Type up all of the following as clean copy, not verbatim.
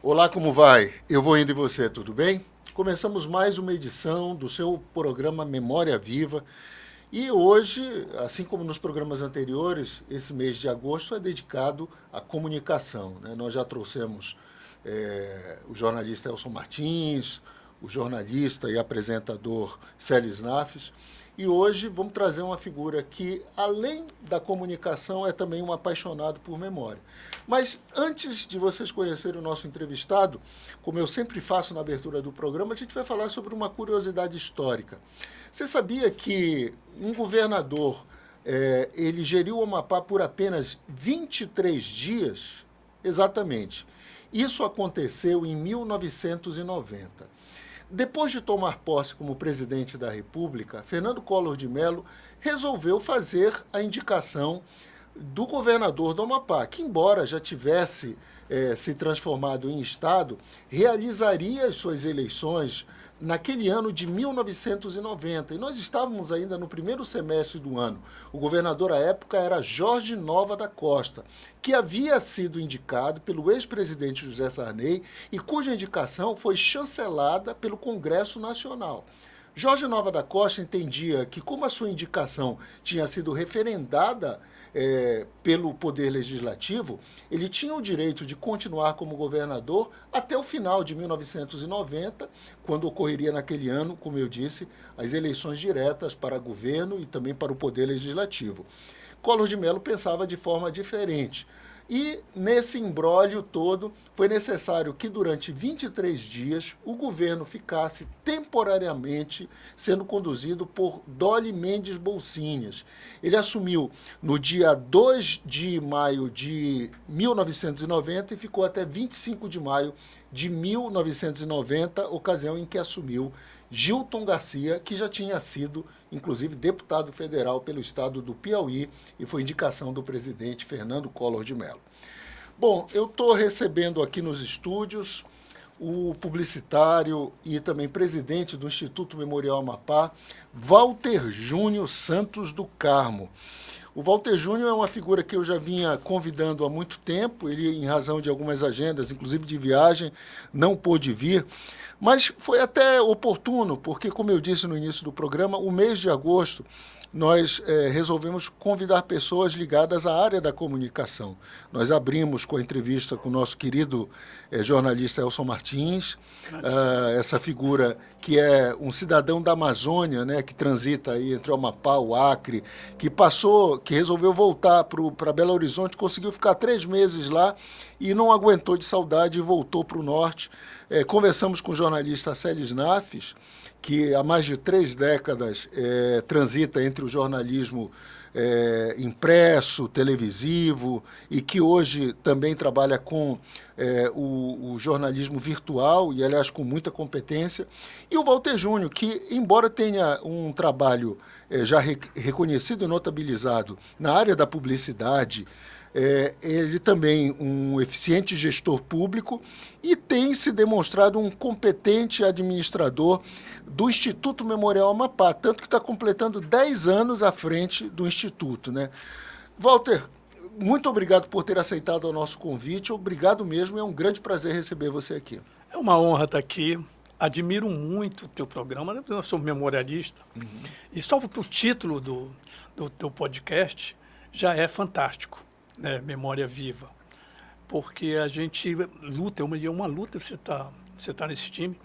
Olá, como vai? Eu vou indo e você, tudo bem? Começamos mais uma edição do seu programa Memória Viva. E hoje, assim como nos programas anteriores, esse mês de agosto é dedicado à comunicação, né? Nós já trouxemos o jornalista Elson Martins, o jornalista e apresentador Celes Nafis. E hoje vamos trazer uma figura que, além da comunicação, é também um apaixonado por memória. Mas antes de vocês conhecerem o nosso entrevistado, como eu sempre faço na abertura do programa, a gente vai falar sobre uma curiosidade histórica. Você sabia que um governador ele geriu o Amapá por apenas 23 dias? Exatamente. Isso aconteceu em 1990. Depois de tomar posse como presidente da República, Fernando Collor de Mello resolveu fazer a indicação do governador do Amapá, que, embora já tivesse se transformado em Estado, realizaria as suas eleições naquele ano de 1990. E nós estávamos ainda no primeiro semestre do ano. O governador à época era Jorge Nova da Costa, que havia sido indicado pelo ex-presidente José Sarney e cuja indicação foi chancelada pelo Congresso Nacional. Jorge Nova da Costa entendia que, como a sua indicação tinha sido referendada pelo Poder Legislativo, ele tinha o direito de continuar como governador até o final de 1990, quando ocorreria naquele ano, como eu disse, as eleições diretas para governo e também para o Poder Legislativo. Collor de Mello pensava de forma diferente. E, nesse imbróglio todo, foi necessário que, durante 23 dias, o governo ficasse temporariamente sendo conduzido por Dolly Mendes Bolsinhas. Ele assumiu no dia 2 de maio de 1990 e ficou até 25 de maio de 1990, ocasião em que assumiu Gilton Garcia, que já tinha sido, inclusive, deputado federal pelo estado do Piauí e foi indicação do presidente Fernando Collor de Mello. Bom, eu estou recebendo aqui nos estúdios o publicitário e também presidente do Instituto Memorial Amapá, Walter Júnior Santos do Carmo. O Walter Júnior é uma figura que eu já vinha convidando há muito tempo, ele, em razão de algumas agendas, inclusive de viagem, não pôde vir, mas foi até oportuno, porque, como eu disse no início do programa, o mês de agosto nós resolvemos convidar pessoas ligadas à área da comunicação. Nós abrimos com a entrevista com o nosso querido jornalista Elson Martins, essa figura que é um cidadão da Amazônia, né, que transita aí entre o Amapá e o Acre, que resolveu voltar para Belo Horizonte, conseguiu ficar 3 meses lá e não aguentou de saudade e voltou para o norte. Conversamos com o jornalista Celes Nafis, que há mais de 3 décadas transita entre o jornalismo impresso, televisivo, e que hoje também trabalha com o jornalismo virtual, e aliás com muita competência, e o Walter Júnior, que, embora tenha um trabalho já reconhecido e notabilizado na área da publicidade, ele também um eficiente gestor público e tem se demonstrado um competente administrador do Instituto Memorial Amapá, tanto que está completando 10 anos à frente do Instituto, né? Walter, muito obrigado por ter aceitado o nosso convite, obrigado mesmo, é um grande prazer receber você aqui. É uma honra estar aqui, admiro muito o teu programa, né? Eu sou memorialista, e só o título do teu podcast já é fantástico. Né, Memória Viva, porque a gente luta, é uma luta, você tá nesse time,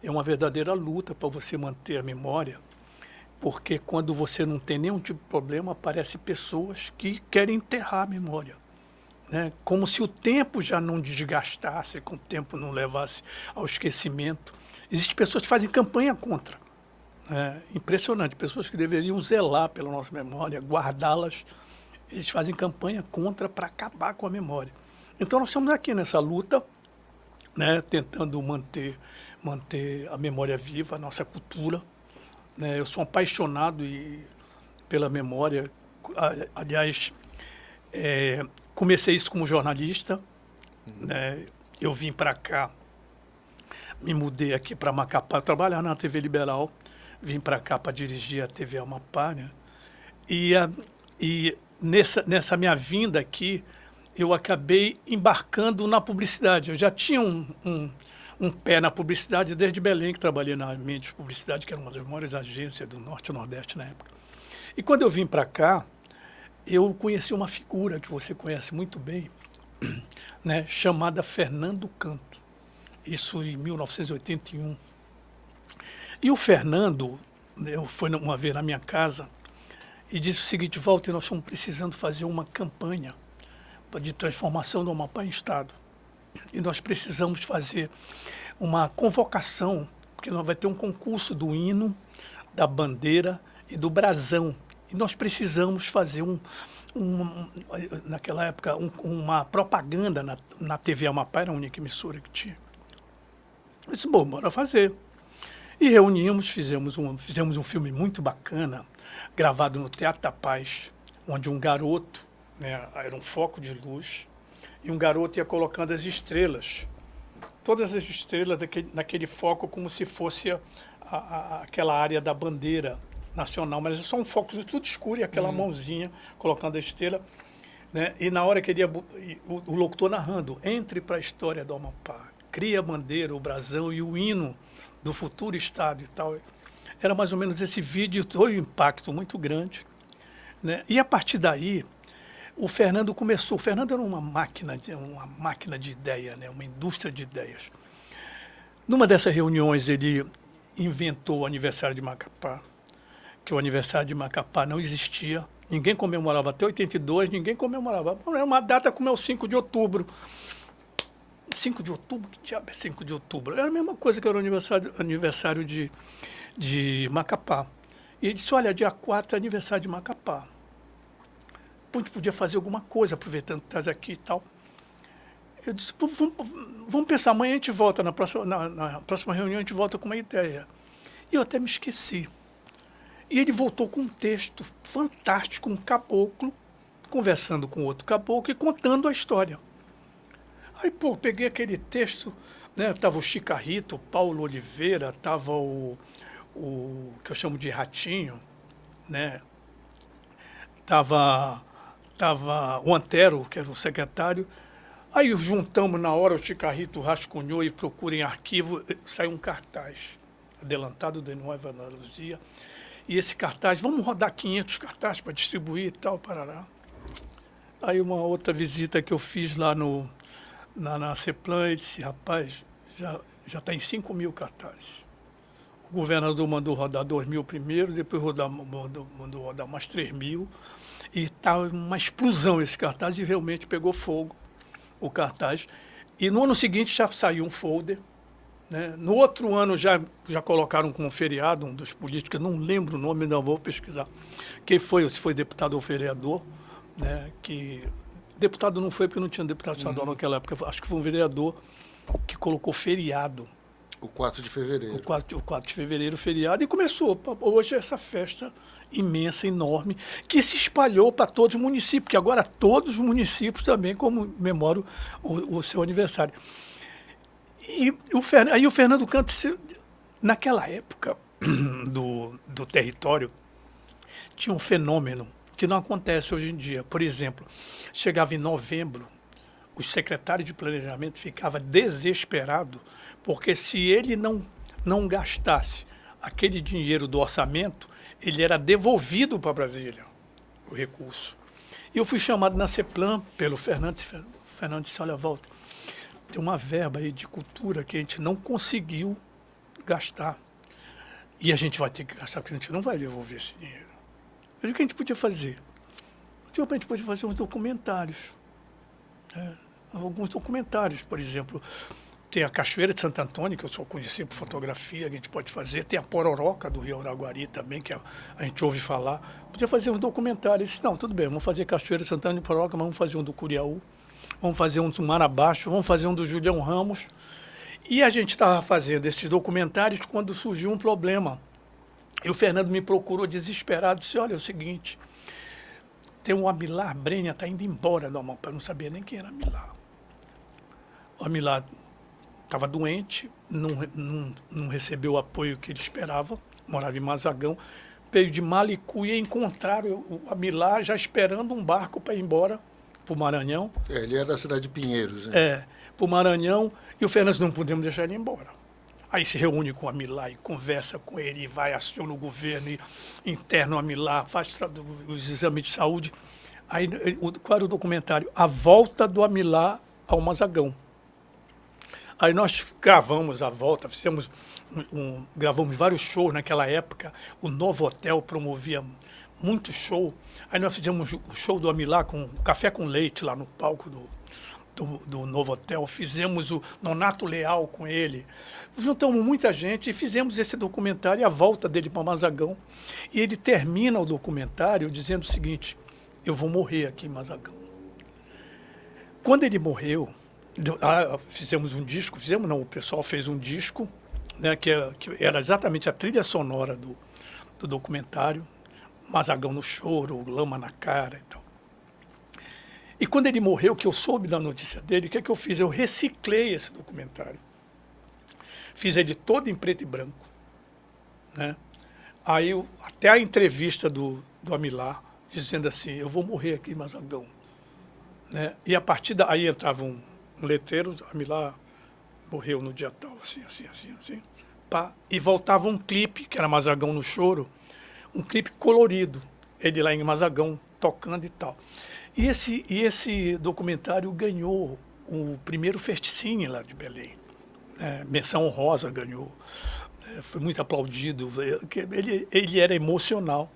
é uma verdadeira luta para você manter a memória, porque quando você não tem nenhum tipo de problema, aparecem pessoas que querem enterrar a memória, né, como se o tempo já não desgastasse, com o tempo não levasse ao esquecimento. Existem pessoas que fazem campanha contra, impressionante, pessoas que deveriam zelar pela nossa memória, guardá-las. Eles fazem campanha contra para acabar com a memória. Então, nós estamos aqui nessa luta, né, tentando manter a memória viva, a nossa cultura. Né? Eu sou apaixonado pela memória. Aliás, comecei isso como jornalista. Né? Eu vim para cá, me mudei aqui para Macapá, trabalhar na TV Liberal, vim para cá para dirigir a TV Amapá. Né? E nessa minha vinda aqui, eu acabei embarcando na publicidade. Eu já tinha um pé na publicidade desde Belém, que trabalhei na Mendes Publicidade, que era uma das maiores agências do Norte e Nordeste na época. E quando eu vim para cá, eu conheci uma figura que você conhece muito bem, né, chamada Fernando Canto. Isso em 1981. E o Fernando, eu fui uma vez na minha casa e disse o seguinte: Walter, nós estamos precisando fazer uma campanha de transformação do Amapá em Estado. E nós precisamos fazer uma convocação, porque nós vamos ter um concurso do hino, da bandeira e do brasão. E nós precisamos fazer naquela época, uma propaganda na TV Amapá, era a única emissora que tinha. Eu disse, bom, bora fazer. E reunimos, fizemos um filme muito bacana, gravado no Teatro da Paz, onde um garoto, né, era um foco de luz, e um garoto ia colocando as estrelas, todas as estrelas naquele foco, como se fosse aquela área da bandeira nacional, mas é só um foco de tudo escuro e aquela mãozinha colocando a estrela, né? E na hora que ele ia, o locutor narrando, entre para a história do Amapá, cria a bandeira, o brasão e o hino do futuro Estado e tal. Era mais ou menos esse vídeo, foi um impacto muito grande, né? E a partir daí, o Fernando começou. O Fernando era uma máquina de ideia, né? Uma indústria de ideias. Numa dessas reuniões, ele inventou o aniversário de Macapá, que o aniversário de Macapá não existia. Ninguém comemorava até 82, ninguém comemorava. Era uma data como é o 5 de outubro. 5 de outubro? Que diabo é 5 de outubro? Era a mesma coisa que era o aniversário de Macapá. E ele disse, olha, dia 4 é aniversário de Macapá. A gente podia fazer alguma coisa, aproveitando que estás aqui e tal. Eu disse, vamos pensar, amanhã a gente volta, na próxima reunião a gente volta com uma ideia. E eu até me esqueci. E ele voltou com um texto fantástico, um caboclo, conversando com outro caboclo e contando a história. Aí, pô, peguei aquele texto, né? Tava o Chicarrito, o Paulo Oliveira, tava o que eu chamo de Ratinho, né? Tava o Antero, que era o secretário. Aí juntamos na hora, o Chicarrito rascunhou e procura em arquivo, saiu um cartaz, adelantado de Nova Ana Luzia. E esse cartaz, vamos rodar 500 cartazes para distribuir e tal, parará. Aí uma outra visita que eu fiz lá na CEPLAN, eu disse, rapaz, já está em 5.000 cartazes. O governador mandou rodar 2.000 primeiro, depois mandou rodar mais 3.000. E está uma explosão esse cartaz, e realmente pegou fogo o cartaz. E no ano seguinte já saiu um folder, né? No outro ano já colocaram como feriado um dos políticos, não lembro o nome, não vou pesquisar. Quem foi, se foi deputado ou vereador, né? Que deputado não foi porque não tinha deputado estadual naquela época, acho que foi um vereador que colocou feriado. O 4 de fevereiro. O 4 de fevereiro, feriado, e começou hoje essa festa imensa, enorme, que se espalhou para todos os municípios, porque agora todos os municípios também comemoram o seu aniversário. E aí o Fernando Canto, naquela época do território, tinha um fenômeno que não acontece hoje em dia. Por exemplo, chegava em novembro, o secretário de planejamento ficava desesperado, porque se ele não gastasse aquele dinheiro do orçamento, ele era devolvido para Brasília, o recurso. E eu fui chamado na CEPLAN pelo Fernando. O Fernando disse, olha, Walter, tem uma verba aí de cultura que a gente não conseguiu gastar. E a gente vai ter que gastar, porque a gente não vai devolver esse dinheiro. Eu digo, o que a gente podia fazer? A gente podia fazer uns documentários. Alguns documentários, por exemplo, tem a Cachoeira de Santo Antônio, que eu só conheci por fotografia, que a gente pode fazer, tem a Pororoca do Rio Araguari também, que a gente ouve falar. Podia fazer um documentário. Eu disse, não, tudo bem, vamos fazer Cachoeira de Santo Antônio e Pororoca, mas vamos fazer um do Curiaú, vamos fazer um do Mar Abaixo, vamos fazer um do Julião Ramos. E a gente estava fazendo esses documentários quando surgiu um problema. E o Fernando me procurou desesperado, disse, olha, é o seguinte, tem um Amilar Brenha, está indo embora do Amapá, eu não sabia nem quem era Amilar. O Amilar estava doente, não recebeu o apoio que ele esperava, morava em Mazagão, veio de Malicuia e encontraram o Amilar já esperando um barco para ir embora para o Maranhão. Ele é da cidade de Pinheiros, né? Para o Maranhão, e o Fernandes não podemos deixar ele embora. Aí se reúne com o Amilá e conversa com ele, e vai, aciona o governo, e interna o Amilá, faz os exames de saúde. Aí, qual era o documentário? A Volta do Amilá ao Mazagão. Aí nós gravamos a volta, gravamos vários shows naquela época. O Novo Hotel promovia muito show. Aí nós fizemos o show do Amilá com café com leite lá no palco do Novo Hotel. Fizemos o Nonato Leal com ele. Juntamos muita gente e fizemos esse documentário, a volta dele para Mazagão. E ele termina o documentário dizendo o seguinte: eu vou morrer aqui em Mazagão. Quando ele morreu, fizemos um disco, o pessoal fez um disco, né, que era exatamente a trilha sonora do documentário, Mazagão no choro, lama na cara e tal. E quando ele morreu, que eu soube da notícia dele, o que é que eu fiz? Eu reciclei esse documentário. Fiz ele todo em preto e branco, né? Aí até a entrevista do Amilá, dizendo assim: eu vou morrer aqui em Mazagão, né? E a partir daí entrava um letreiro, Amilá morreu no dia tal, assim, pá. E voltava um clipe, que era Mazagão no choro, um clipe colorido, ele lá em Mazagão, tocando e tal. E esse documentário ganhou o primeiro Festicine lá de Belém. Menção honrosa ganhou. Foi muito aplaudido. Ele era emocional.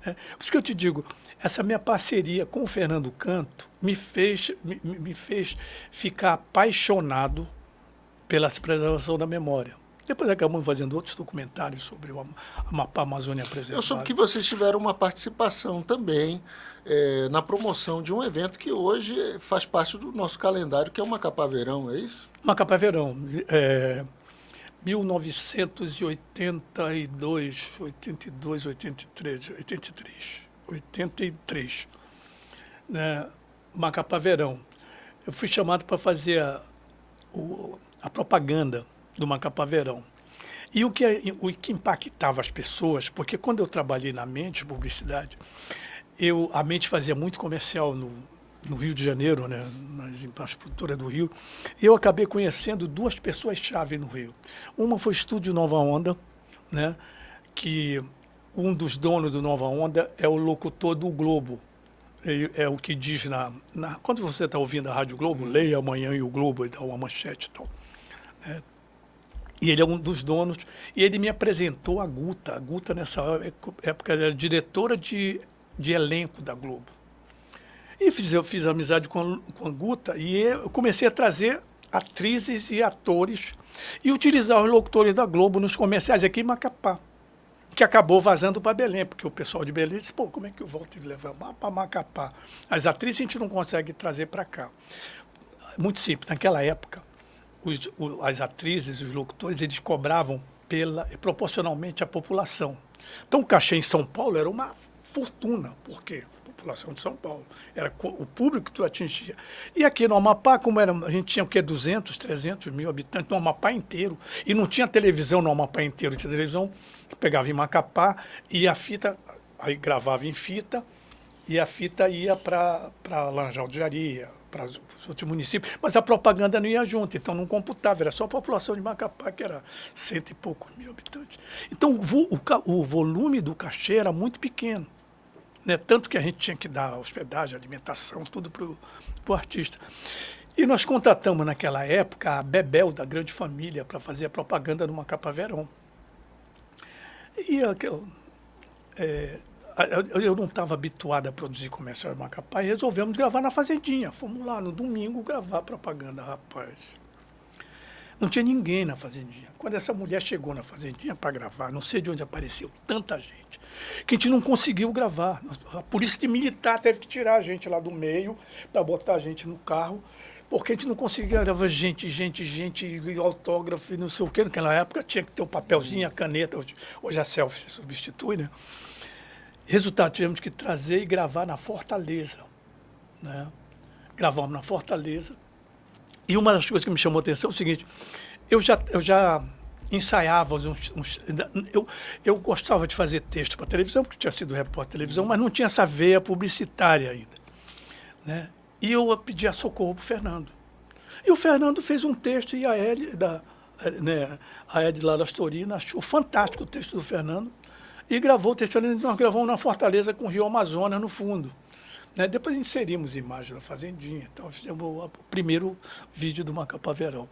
Por isso que eu te digo, essa minha parceria com o Fernando Canto me fez ficar apaixonado pela preservação da memória. Depois acabamos fazendo outros documentários sobre o Amapá Amazônia Preservada. Eu soube que vocês tiveram uma participação também na promoção de um evento que hoje faz parte do nosso calendário, que é o Macapá Verão, é isso? Macapá Verão, 1982, 82, 83, né? Macapá Verão. Eu fui chamado para fazer a propaganda do Macapá Verão. E o que impactava as pessoas, porque quando eu trabalhei na Mente Publicidade, a Mente fazia muito comercial no Rio de Janeiro, né, nas produtoras do Rio, e eu acabei conhecendo duas pessoas-chave no Rio. Uma foi o Estúdio Nova Onda, né, que um dos donos do Nova Onda é o locutor do Globo. É o que diz quando você está ouvindo a Rádio Globo, leia amanhã e o Globo e dá uma manchete e tal. E ele é um dos donos, e ele me apresentou a Guta. A Guta, nessa época, era diretora de elenco da Globo. E eu fiz amizade com a Guta, e eu comecei a trazer atrizes e atores e utilizar os locutores da Globo nos comerciais aqui em Macapá, que acabou vazando para Belém, porque o pessoal de Belém disse: pô, como é que eu volto e levar para Macapá? As atrizes a gente não consegue trazer para cá. Muito simples, naquela época, as atrizes, os locutores, eles cobravam proporcionalmente à população. Então, o cachê em São Paulo era uma fortuna. Por quê? A população de São Paulo. Era o público que tu atingia. E aqui no Amapá, como a gente tinha o quê? 200, 300 mil habitantes no Amapá inteiro. E não tinha televisão no Amapá inteiro. Tinha televisão que pegava em Macapá e a fita, aí gravava em fita, e a fita ia para Laranjal de Jaria, para os outros municípios, mas a propaganda não ia junto, então não computava, era só a população de Macapá, que era 100 e poucos mil habitantes. Então o volume do cachê era muito pequeno, né? Tanto que a gente tinha que dar hospedagem, alimentação, tudo para o artista. E nós contratamos naquela época a Bebel, da Grande Família, para fazer a propaganda do Macapá Verão. E eu não estava habituado a produzir comercial em Macapá e resolvemos gravar na Fazendinha. Fomos lá no domingo gravar propaganda, rapaz. Não tinha ninguém na Fazendinha. Quando essa mulher chegou na Fazendinha para gravar, não sei de onde apareceu tanta gente, que a gente não conseguiu gravar. A polícia militar teve que tirar a gente lá do meio para botar a gente no carro, porque a gente não conseguia gravar gente, e autógrafo e não sei o quê. Naquela época tinha que ter o papelzinho, a caneta. Hoje a selfie substitui, né? Resultado, tivemos que trazer e gravar na Fortaleza, né? Gravamos na Fortaleza. E uma das coisas que me chamou a atenção é o seguinte: eu já ensaiava eu gostava de fazer texto para televisão, porque tinha sido repórter de televisão, mas não tinha essa veia publicitária ainda, né? E eu pedi a socorro para o Fernando. E o Fernando fez um texto e a Eli, a Ed lá das Torinas achou fantástico o texto do Fernando e gravou o texto. Nós gravamos na Fortaleza com o Rio Amazonas no fundo. Né? Depois inserimos imagens da fazendinha. Então fizemos o primeiro vídeo do Macapá Verão.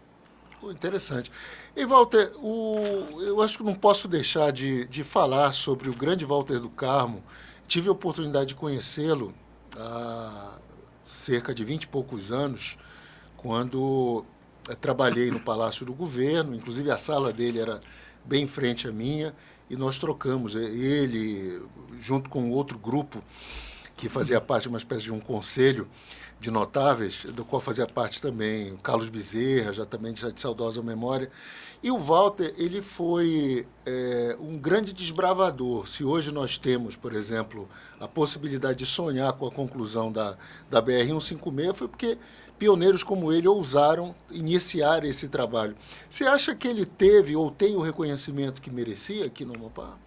Interessante. E, Walter, eu acho que não posso deixar de falar sobre o grande Walter do Carmo. Tive a oportunidade de conhecê-lo há cerca de 20 e poucos anos, quando trabalhei no Palácio do Governo. Inclusive, a sala dele era bem em frente à minha, e nós trocamos. Ele, junto com outro grupo que fazia parte de uma espécie de um conselho de notáveis, do qual fazia parte também o Carlos Bezerra, já também de saudosa memória. E o Walter, ele foi um grande desbravador. Se hoje nós temos, por exemplo, a possibilidade de sonhar com a conclusão da BR-156, foi porque pioneiros como ele ousaram iniciar esse trabalho. Você acha que ele teve ou tem o reconhecimento que merecia aqui no Amapá?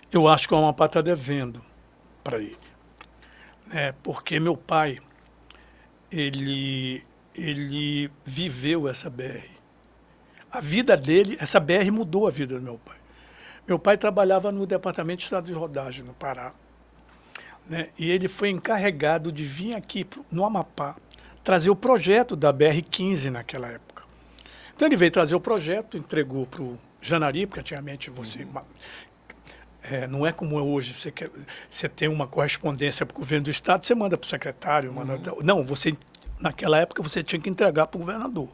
Eu acho que o Amapá está devendo para ele. Porque meu pai, ele viveu essa BR. A vida dele, essa BR mudou a vida do meu pai. Meu pai trabalhava no Departamento de Estrada de Rodagem, no Pará. Né? E ele foi encarregado de vir aqui no Amapá trazer o projeto da BR-15 naquela época. Então ele veio trazer o projeto, entregou para o Janari, porque antigamente você... não é como hoje, você tem uma correspondência para o governo do estado, você manda para o secretário, não, naquela época você tinha que entregar para o governador.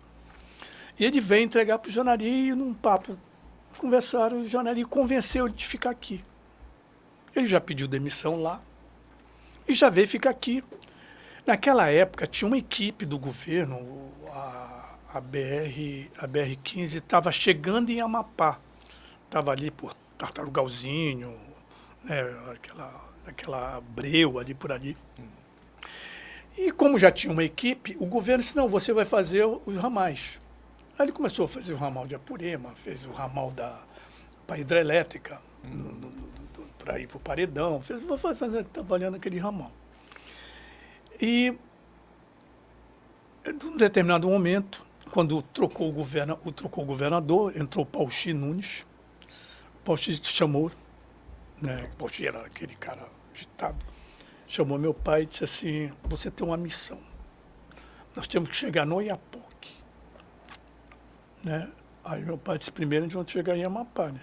E ele veio entregar para o Janari e num papo conversaram, o Janari convenceu ele de ficar aqui. Ele já pediu demissão lá e já veio ficar aqui. Naquela época tinha uma equipe do governo, a BR-15 estava chegando em Amapá, estava ali por Tartarugalzinho, né, aquela Abreu ali por ali. E como já tinha uma equipe, o governo disse, não, você vai fazer os ramais. Aí ele começou a fazer o ramal de Apurema, fez o ramal para a hidrelétrica, para ir para o Paredão, trabalhando aquele ramal. E, em um determinado momento, quando trocou o governador, entrou o Pauxi Nunes. O Pauxi chamou, né? O Pauxi era aquele cara agitado, chamou meu pai e disse assim, você tem uma missão. Nós temos que chegar no Oiapoque. Né? Aí meu pai disse, primeiro a gente vai chegar em Amapá, né?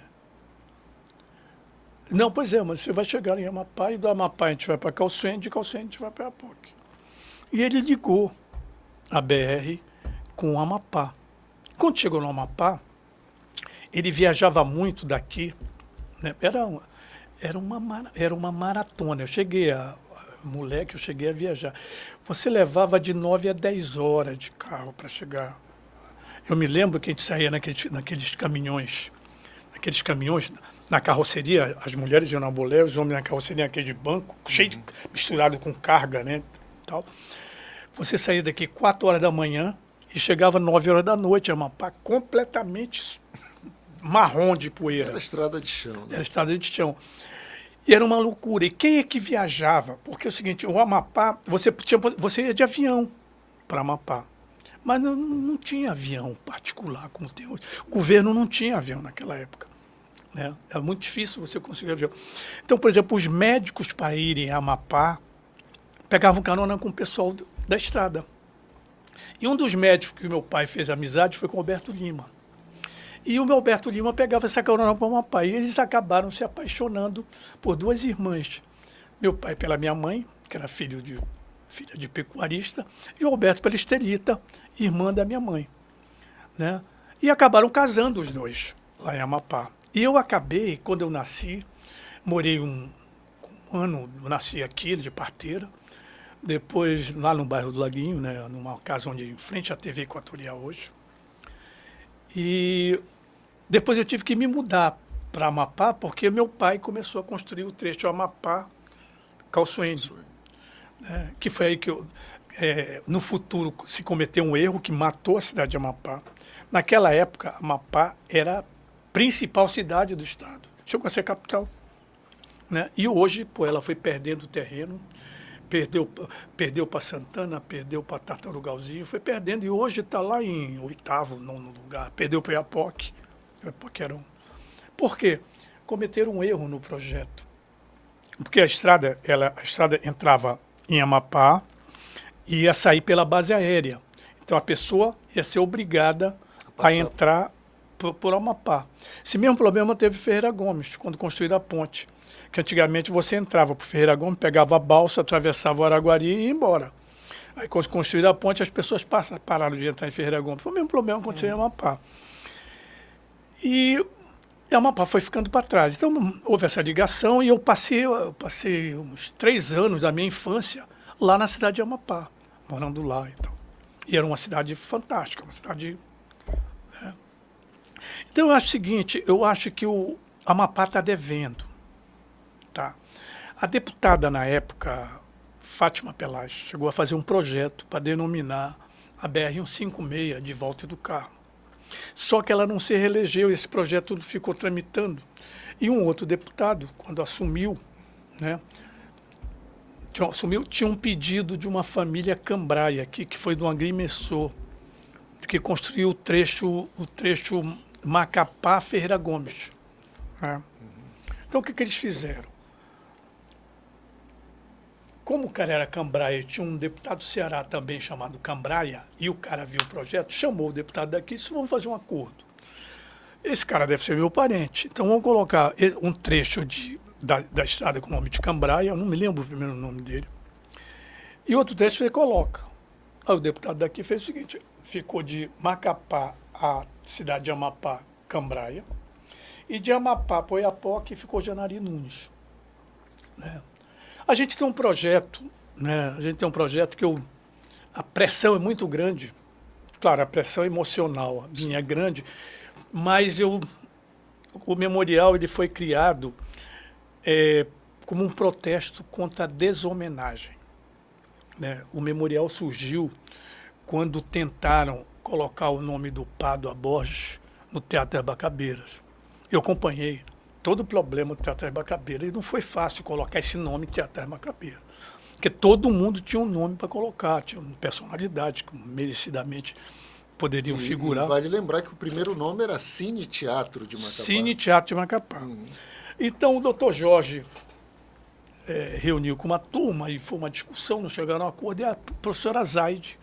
Não, pois é, mas você vai chegar em Amapá, e do Amapá a gente vai para Calçoene, de Calçoene a gente vai para Oiapoque. E ele ligou a BR com o Amapá. Quando chegou no Amapá, ele viajava muito daqui, né? Era uma maratona. Eu cheguei eu cheguei a viajar. Você levava de 9 a 10 horas de carro para chegar. Eu me lembro que a gente saía naqueles caminhões, na carroceria, as mulheres iam na bolé, os homens na carroceria, naquele banco, cheio misturado com carga, né? Tal. Você saía daqui 4 horas da manhã e chegava 9 horas da noite, Amapá completamente marrom de poeira. Era estrada de chão. Né? Era estrada de chão. E era uma loucura. E quem é que viajava? Porque é o seguinte, o Amapá, você ia de avião para Amapá. Mas não tinha avião particular como tem hoje. O governo não tinha avião naquela época. Né? Era muito difícil você conseguir avião. Então, por exemplo, os médicos para irem a Amapá pegavam carona com o pessoal da estrada. E um dos médicos que meu pai fez amizade foi com o Alberto Lima. E o Alberto Lima pegava essa carona para o Amapá. E eles acabaram se apaixonando por 2 irmãs. Meu pai pela minha mãe, que era filha de pecuarista, e o Alberto pela Estelita, irmã da minha mãe. Né? E acabaram casando os 2 lá em Amapá. E eu acabei, quando eu nasci, morei um ano, nasci aqui de parteira, depois lá no bairro do Laguinho, né, numa casa onde em frente à TV Equatorial hoje. E depois eu tive que me mudar para Amapá, porque meu pai começou a construir o trecho Amapá-Calçoene. Que foi aí que no futuro se cometeu um erro que matou a cidade de Amapá. Naquela época, Amapá era a principal cidade do estado. Chegou a ser capital. Né? E hoje, ela foi perdendo terreno, perdeu para Santana, perdeu para Tartarugalzinho, foi perdendo e hoje está lá em oitavo, nono lugar. Perdeu para o Iapoque. Por quê? Cometeram um erro no projeto. Porque a estrada entrava em Amapá e ia sair pela base aérea. Então a pessoa ia ser obrigada a entrar por Amapá. Esse mesmo problema teve Ferreira Gomes, quando construíram a ponte. Que antigamente você entrava por Ferreira Gomes, pegava a balsa, atravessava o Araguari e ia embora. Aí quando construíram a ponte, as pessoas pararam de entrar em Ferreira Gomes. Foi o mesmo problema que aconteceu em Amapá. E Amapá foi ficando para trás. Então houve essa ligação e eu passei uns 3 anos da minha infância lá na cidade de Amapá, morando lá e tal. E era uma cidade fantástica, uma cidade... Né? Então eu acho o seguinte, eu acho que o Amapá está devendo. Tá? A deputada na época, Fátima Pelage, chegou a fazer um projeto para denominar a BR-156 de Volta do Carmo. Só que ela não se reelegeu, esse projeto ficou tramitando. E um outro deputado, quando assumiu, né, tinha um pedido de uma família cambraia aqui, que foi do agrimensor, que construiu o trecho Macapá-Ferreira Gomes. Né? Então, o que eles fizeram? Como o cara era cambraia, tinha um deputado do Ceará também chamado Cambraia, e o cara viu o projeto, chamou o deputado daqui e disse, vamos fazer um acordo. Esse cara deve ser meu parente, então vamos colocar um trecho da estrada com o nome de Cambraia, eu não me lembro o primeiro nome dele, e outro trecho você coloca. Aí o deputado daqui fez o seguinte, ficou de Macapá à cidade de Amapá, Cambraia, e de Amapá para Oiapoque ficou Janari Nunes. Né? A gente tem um projeto, né? A gente tem um projeto que a pressão é muito grande. Claro, a pressão emocional a minha é grande, mas o memorial ele foi criado como um protesto contra a deshomenagem. Né? O memorial surgiu quando tentaram colocar o nome do Pádua Borges no Teatro Bacabeiras. Eu acompanhei todo o problema do Teatro Bacabeiras e não foi fácil colocar esse nome Teatro Bacabeiras. Porque todo mundo tinha um nome para colocar, tinha uma personalidade que merecidamente poderiam figurar. E vale lembrar que o primeiro nome era Cine Teatro de Macapá. Cine Teatro de Macapá. Então o doutor Jorge reuniu com uma turma e foi uma discussão, não chegaram a um acordo, e a professora Zaide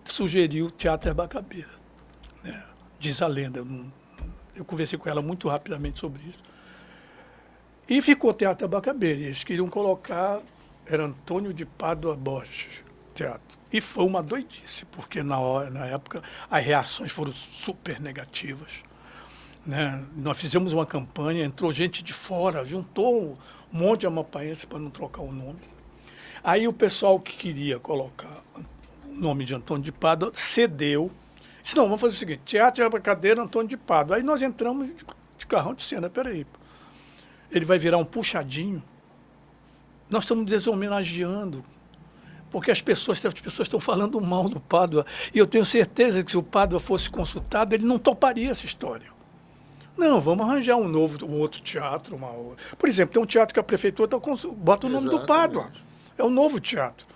sugeriu o Teatro Bacabeiras. Né? Diz a lenda, eu conversei com ela muito rapidamente sobre isso. E ficou o Teatro Bacabeiras. Eles queriam colocar, era Antônio de Pádua Borges, teatro. E foi uma doidice, porque na época as reações foram super negativas. Né? Nós fizemos uma campanha, entrou gente de fora, juntou um monte de amapaense para não trocar o nome. Aí o pessoal que queria colocar o nome de Antônio de Pádua cedeu. Disse, não, vamos fazer o seguinte, Teatro de Brincadeira Antônio de Pádua. Aí nós entramos de carrão de cena, peraí. Ele vai virar um puxadinho. Nós estamos deshomenageando, porque as pessoas estão falando mal do Pádua. E eu tenho certeza que se o Pádua fosse consultado, ele não toparia essa história. Não, vamos arranjar um outro teatro. Por exemplo, tem um teatro que a prefeitura bota o nome do Pádua. É um novo teatro.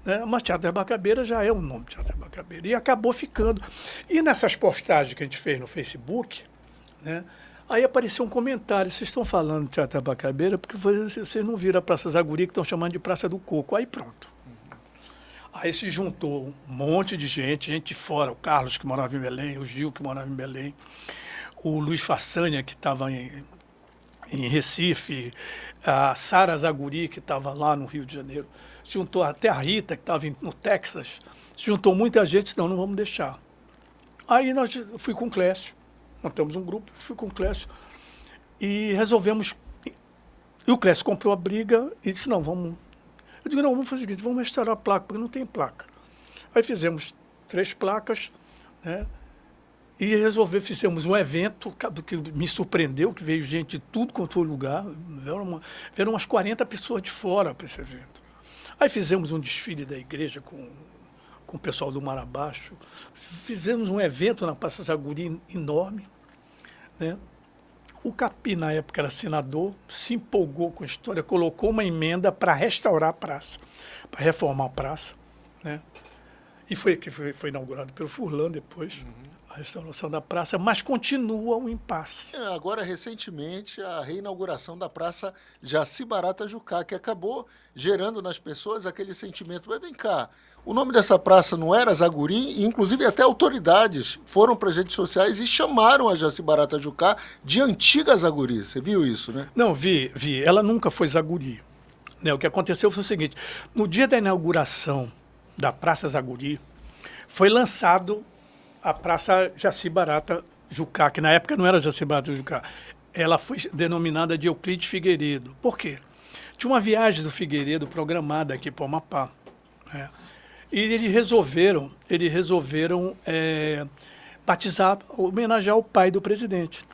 Né? Mas Teatro Bacabeiras já é o nome de Teatro Bacabeiras. E acabou ficando. E nessas postagens que a gente fez no Facebook, né? Aí apareceu um comentário, vocês estão falando de Teatro Bacabeiras porque vocês não viram a Praça Zaguri, que estão chamando de Praça do Coco. Aí pronto. Aí se juntou um monte de gente de fora, o Carlos, que morava em Belém, o Gil, que morava em Belém, o Luiz Façanha, que estava em Recife, a Sara Zaguri, que estava lá no Rio de Janeiro, se juntou até a Rita, que estava no Texas, se juntou muita gente, não vamos deixar. Aí fui com o Clécio, montamos um grupo, fui com o Clécio e resolvemos. E o Clécio comprou a briga e disse, não, vamos... Eu digo, não, vamos fazer o seguinte, vamos restaurar a placa, porque não tem placa. Aí fizemos 3 placas, né? E fizemos um evento que me surpreendeu, que veio gente de tudo quanto foi lugar, vieram umas 40 pessoas de fora para esse evento. Aí fizemos um desfile da igreja com o pessoal do Mar Abaixo, fizemos um evento na Praça Zaguri enorme, né? O Capi, na época, era senador, se empolgou com a história, colocou uma emenda para restaurar a praça, para reformar a praça, né? E foi inaugurado pelo Furlan depois, a restauração da praça, mas continua um impasse. Agora, recentemente, a reinauguração da Praça Jaci Barata Jucá, que acabou gerando nas pessoas aquele sentimento. Mas vem cá, o nome dessa praça não era Zagurim, e inclusive até autoridades foram para as redes sociais e chamaram a Jaci Barata Jucá de antiga Zaguri. Você viu isso, né? Não, vi. Ela nunca foi Zaguri. Né? O que aconteceu foi o seguinte, no dia da inauguração da Praça Zaguri, foi lançado a Praça Jaci Barata Jucá, que na época não era Jaci Barata Jucá. Ela foi denominada de Euclides Figueiredo. Por quê? Tinha uma viagem do Figueiredo programada aqui para o Amapá, né? E eles resolveram batizar, homenagear o pai do presidente.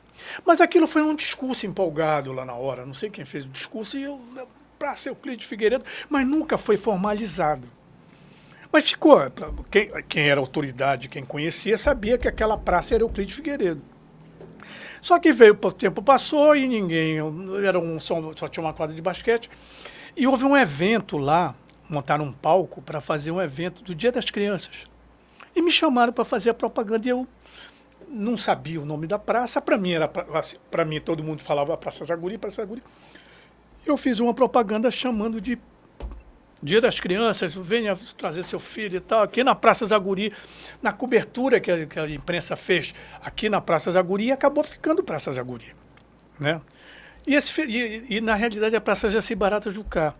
Mas aquilo foi um discurso empolgado lá na hora. Não sei quem fez o discurso, Praça Euclides Figueiredo, mas nunca foi formalizado. Mas ficou, quem era autoridade, quem conhecia, sabia que aquela praça era Euclides Figueiredo. Só que o tempo passou e ninguém, só tinha uma quadra de basquete, e houve um evento lá, montaram um palco para fazer um evento do Dia das Crianças. E me chamaram para fazer a propaganda e eu não sabia o nome da praça. Para mim todo mundo falava Praça Zaguri, Praça Zaguri. Eu fiz uma propaganda chamando de Dia das Crianças, venha trazer seu filho e tal, aqui na Praça Zaguri, na cobertura que a imprensa fez aqui na Praça Zaguri, e acabou ficando Praça Zaguri, né? E na realidade a Praça Jaci Barata Jucá,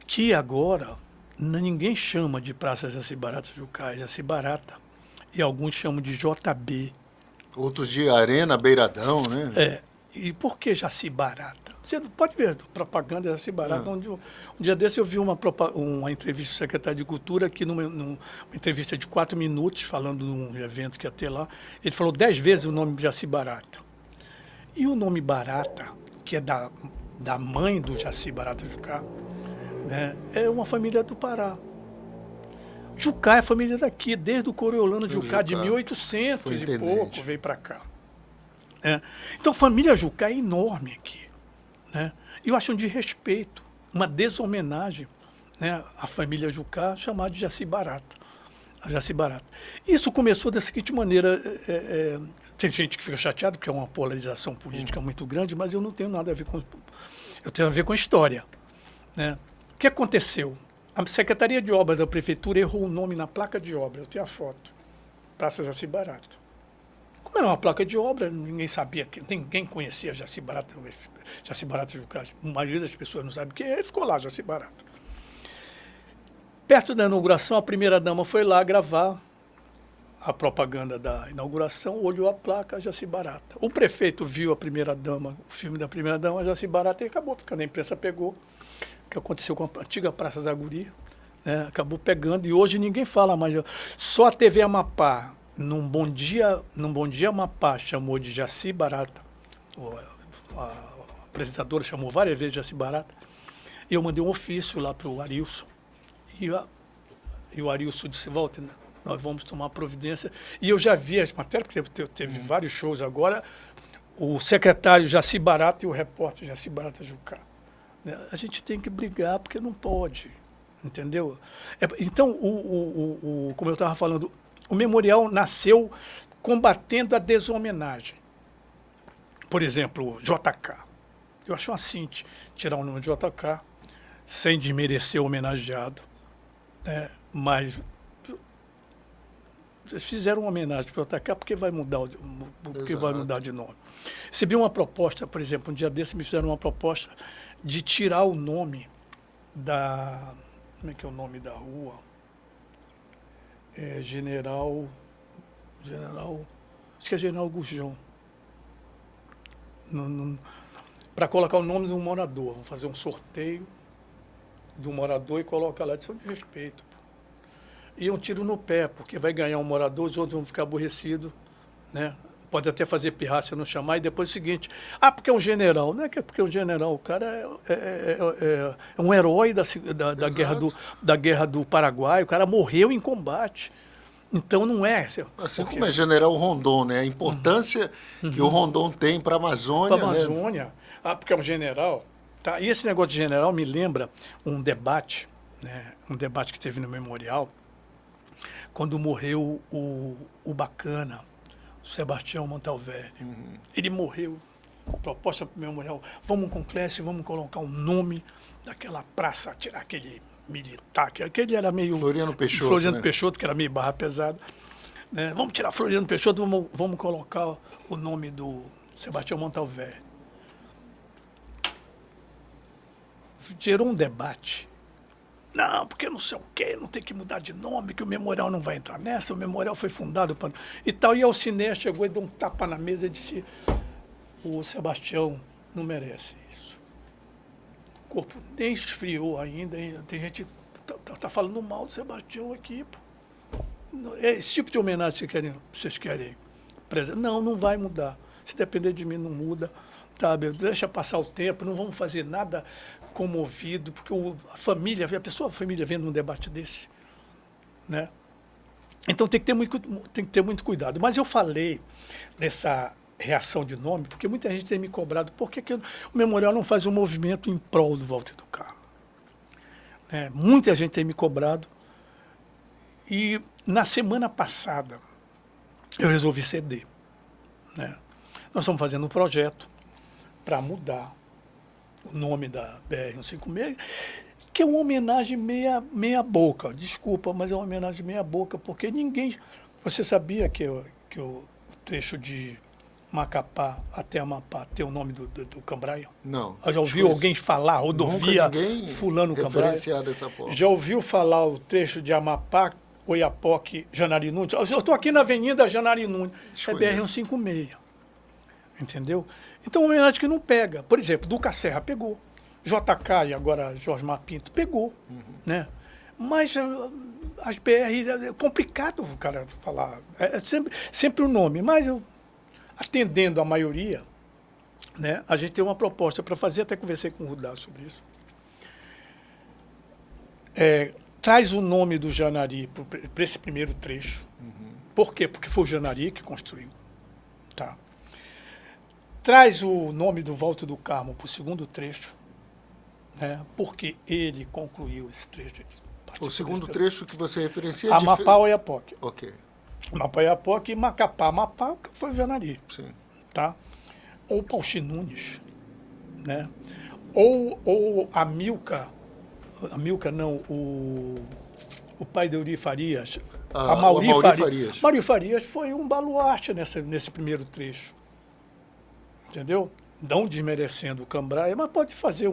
que agora ninguém chama de Praça Jaci Barata Jucá, é Jaci Barata, e alguns chamam de JB. Outros de Arena, Beiradão, né? E por que Jaci Barata? Você pode ver, propaganda Jaci Barata. Um dia desse eu vi uma entrevista do secretário de Cultura, que numa entrevista de 4 minutos, falando de um evento que ia ter lá, ele falou 10 vezes o nome Jaci Barata. E o nome Barata, que é da mãe do Jaci Barata Jucá, né, é uma família do Pará. Jucá é a família daqui, desde o Coriolano Jucá, de 1800 e pouco, veio para cá. Então a família Jucá é enorme aqui, né? E eu acho um desrespeito, uma deshomenagem, né, à família Jucá, chamada de Jaci Barata. A Jaci Barata. Isso começou da seguinte maneira, tem gente que fica chateada, porque é uma polarização política muito grande, mas eu não tenho nada a ver com... Eu tenho a ver com a história, né? O que aconteceu? A Secretaria de Obras da Prefeitura errou o nome na placa de obra. Eu tenho a foto. Praça Jaci Barata. Como era uma placa de obra, ninguém sabia, ninguém conhecia Jaci Barata Jucá. A maioria das pessoas não sabe o que é, e ficou lá, Jaci Barata. Perto da inauguração, a primeira-dama foi lá gravar a propaganda da inauguração, olhou a placa, Jaci Barata. O prefeito viu a primeira-dama, o filme da primeira-dama, Jaci Barata, e acabou ficando. A imprensa pegou, o que aconteceu com a antiga Praça Zaguri, né? Acabou pegando, e hoje ninguém fala mais. Só a TV Amapá, num Bom Dia Amapá, chamou de Jaci Barata. A apresentadora chamou várias vezes Jaci Barata. E eu mandei um ofício lá para o Arilson. E o Arilson disse, Walter, nós vamos tomar providência. E eu já vi as matérias, porque teve vários shows agora, o secretário Jaci Barata e o repórter Jaci Barata Jucá. A gente tem que brigar, porque não pode, entendeu? Então, como eu estava falando, o memorial nasceu combatendo a deshomenagem. Por exemplo, JK. Eu acho assim, tirar o nome de JK, sem desmerecer o homenageado, né? Mas fizeram uma homenagem para o JK porque vai mudar, vai mudar de nome. Recebi uma proposta, por exemplo, um dia desse me fizeram uma proposta de tirar o nome da... Como é que é o nome da rua? General... Acho que é General Gurjão. Para colocar o nome de um morador. Vamos fazer um sorteio do morador e colocar lá. Isso é um desrespeito. E um tiro no pé, porque vai ganhar um morador, os outros vão ficar aborrecidos, né? Pode até fazer pirraça, não chamar, e depois é o seguinte, porque é um general. Não é que é porque é um general, o cara é um herói da guerra do Paraguai, o cara morreu em combate. Então não é. Assim como é General Rondon, né? A importância que o Rondon tem para a Amazônia. Para a Amazônia, né? Porque é um general. Tá? E esse negócio de general me lembra um debate, né? Um debate que teve no Memorial, quando morreu o bacana, Sebastião Montalverde. Ele morreu. Proposta para o Memorial, vamos com Clécio, vamos colocar o nome daquela praça, tirar aquele militar, que aquele era meio... Floriano Peixoto, Floriano né? Peixoto, que era meio barra pesada. Né? Vamos tirar Floriano Peixoto, vamos colocar o nome do Sebastião Montalverde. Gerou um debate. Não, porque não sei o quê, não tem que mudar de nome, que o Memorial não vai entrar nessa, o Memorial foi fundado para... E tal, e a Alcineia chegou e deu um tapa na mesa e disse... O Sebastião não merece isso. O corpo nem esfriou ainda. Tem gente que tá falando mal do Sebastião aqui. Pô. É esse tipo de homenagem que vocês querem. Não, não vai mudar. Se depender de mim, não muda. Sabe? Deixa passar o tempo, não vamos fazer nada comovido, porque a família vendo um debate desse. Né? Então tem que ter muito cuidado. Mas eu falei dessa reação de nome, porque muita gente tem me cobrado por que o Memorial não faz um movimento em prol do Walter do Carmo. Muita gente tem me cobrado. E na semana passada eu resolvi ceder. Né? Nós estamos fazendo um projeto para mudar o nome da BR-156, que é uma homenagem meia boca. Desculpa, mas é uma homenagem meia boca, porque ninguém... Você sabia que o trecho de Macapá até Amapá tem o nome do Cambraia? Não. Já ouviu alguém falar rodovia fulano Cambraia? Dessa forma. Já ouviu falar o trecho de Amapá, Oiapoque, Janari Nunes? Eu estou aqui na Avenida Janari Nunes. É BR-156. Entendeu? Então, uma homenagem que não pega. Por exemplo, Duca Serra pegou. JK e agora Jorge Pinto pegou. Né? Mas as BR, é complicado o cara falar. É sempre o nome. Mas atendendo a maioria, né, a gente tem uma proposta para fazer, até conversei com o Rudá sobre isso. Traz o nome do Janari para esse primeiro trecho. Por quê? Porque foi o Janari que construiu. Tá. Traz o nome do Walter do Carmo para o segundo trecho, né, porque ele concluiu esse trecho. O segundo trecho que você referencia Amapá, Oiapoque. Ok. Amapá, Oiapoque e Macapá. Amapá foi o Janari. Sim. Tá? Ou Pauxi Nunes, né? Ou Amilcar não, o pai de Euri Farias, a Mauri Farias. Mauri Farias foi um baluarte nesse primeiro trecho, entendeu? Não desmerecendo o Cambraia, mas pode fazer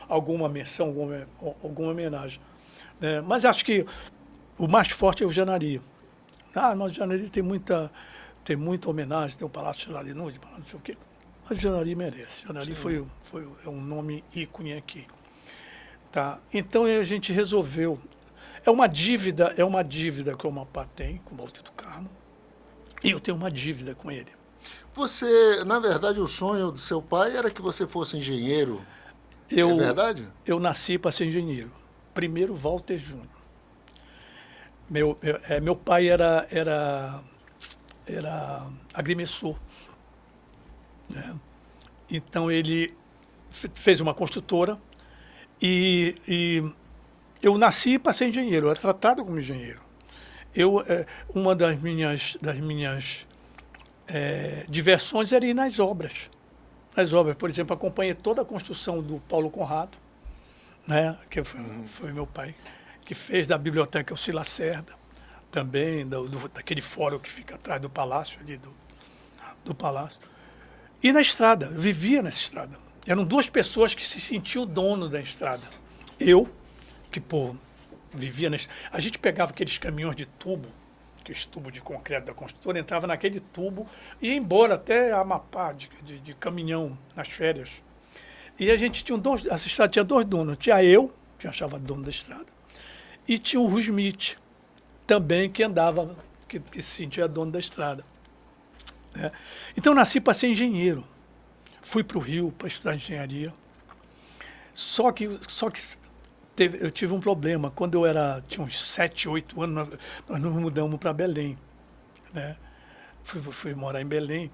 alguma menção, alguma homenagem. Né? Mas acho que o mais forte é o Janari. Mas o Janari tem muita homenagem, tem o Palácio Janari Nunes, não sei o quê. Mas o Janari merece. Janari é um nome ícone aqui. Tá? Então a gente resolveu. É uma dívida que o Amapá tem com o Walter do Carmo. E eu tenho uma dívida com ele. Você, na verdade, o sonho do seu pai era que você fosse engenheiro. É verdade? Eu nasci para ser engenheiro. Primeiro, Walter Júnior. Meu pai era agrimensor. Né? Então, ele fez uma construtora e eu nasci para ser engenheiro, eu era tratado como engenheiro. Uma das minhas diversões era ir nas obras. Nas obras, por exemplo, acompanhei toda a construção do Paulo Conrado, né? Que foi meu pai, que fez da Biblioteca Alcir Lacerda, também daquele fórum que fica atrás do palácio, ali do palácio. E na estrada, eu vivia nessa estrada. Eram duas pessoas que se sentiam dono da estrada. Eu, que, vivia na estrada. A gente pegava aqueles caminhões de tubo, aqueles tubos de concreto da construtora, entrava naquele tubo e ia embora até Amapá, de caminhão, nas férias. E a gente tinha essa estrada tinha dois donos. Tinha eu, que eu achava dono da estrada, e tinha o Rui Schmidt, também, que andava, que se sentia dono da estrada. Né? Então, eu nasci para ser engenheiro. Fui para o Rio para estudar engenharia. Só que eu tive um problema. Quando tinha uns 7, 8 anos, nós nos mudamos para Belém, né? Fui morar em Belém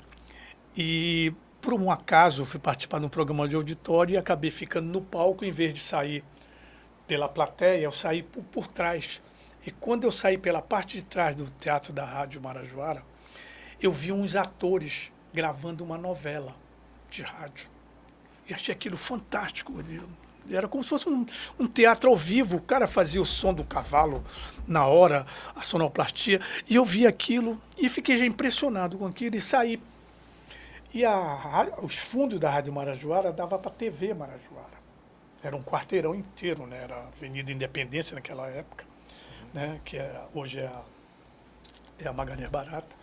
e, por um acaso, fui participar de um programa de auditório e acabei ficando no palco. Em vez de sair pela plateia, eu saí por trás. E quando eu saí pela parte de trás do Teatro da Rádio Marajoara, eu vi uns atores gravando uma novela de rádio. E achei aquilo fantástico. Era como se fosse um teatro ao vivo. O cara fazia o som do cavalo na hora, a sonoplastia. E eu vi aquilo e fiquei já impressionado com aquilo e saí. E os fundos da Rádio Marajoara dava para a TV Marajoara. Era um quarteirão inteiro, né? Era a Avenida Independência naquela época, né? Que hoje é a Magalhães Barata.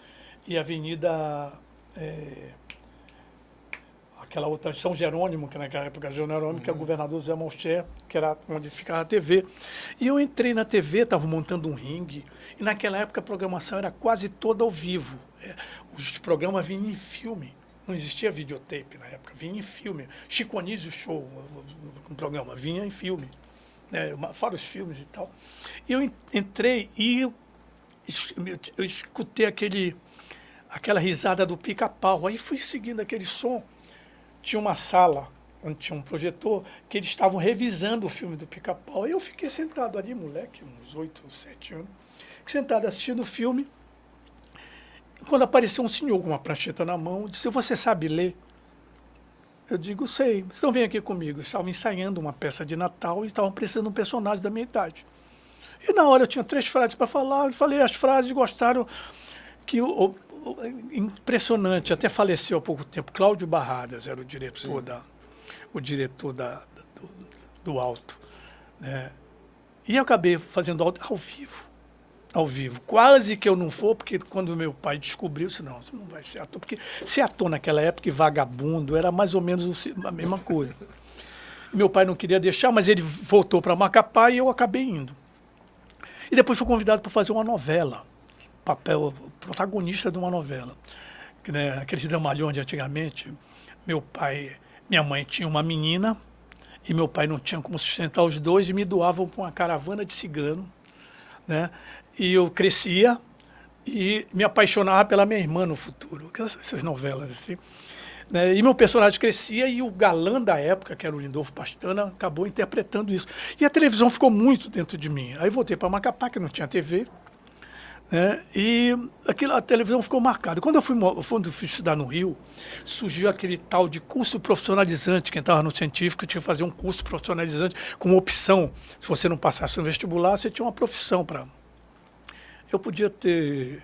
E a Avenida... aquela outra, São Jerônimo, que naquela época São Jerônimo, que é o governador Zé Malcher, que era onde ficava a TV. E eu entrei na TV, estava montando um ringue, e naquela época a programação era quase toda ao vivo. Os programas vinham em filme, não existia videotape na época, vinha em filme. Chico Anísio Show, um programa, vinha em filme, né? Fora os filmes e tal. E eu entrei e eu escutei aquela risada do Pica-Pau, aí fui seguindo aquele som. Tinha uma sala onde tinha um projetor que eles estavam revisando o filme do Pica-Pau. E eu fiquei sentado ali, moleque, uns 8, 7 anos, sentado assistindo o filme. Quando apareceu um senhor com uma prancheta na mão, disse: "Você sabe ler?" Eu digo: "Sei." "Então vem aqui comigo." Estavam ensaiando uma peça de Natal e estavam precisando de um personagem da minha idade. E na hora eu tinha 3 frases para falar, eu falei as frases, gostaram, que impressionante, até faleceu há pouco tempo. Cláudio Barradas era o diretor do Alto, né? E eu acabei fazendo ao vivo. Quase que eu não for, porque quando meu pai descobriu, disse: "Não, você não vai ser ator", porque ser ator naquela época e vagabundo era mais ou menos a mesma coisa. E meu pai não queria deixar, mas ele voltou para Macapá e eu acabei indo. E depois fui convidado para fazer uma novela, papel protagonista de uma novela, né? Aqueles dramalhões de antigamente. Minha mãe tinha uma menina e meu pai não tinha como sustentar os dois e me doavam para uma caravana de cigano, né? E eu crescia e me apaixonava pela minha irmã no futuro, essas novelas assim, né? E meu personagem crescia e o galã da época, que era o Lindolfo Pastana, acabou interpretando isso. E a televisão ficou muito dentro de mim. Aí voltei para Macapá, que não tinha TV, né? E a televisão ficou marcada. Quando eu fui estudar no Rio, surgiu aquele tal de curso profissionalizante. Quem estava no científico tinha que fazer um curso profissionalizante com opção. Se você não passasse no vestibular, você tinha uma profissão para... Eu podia ter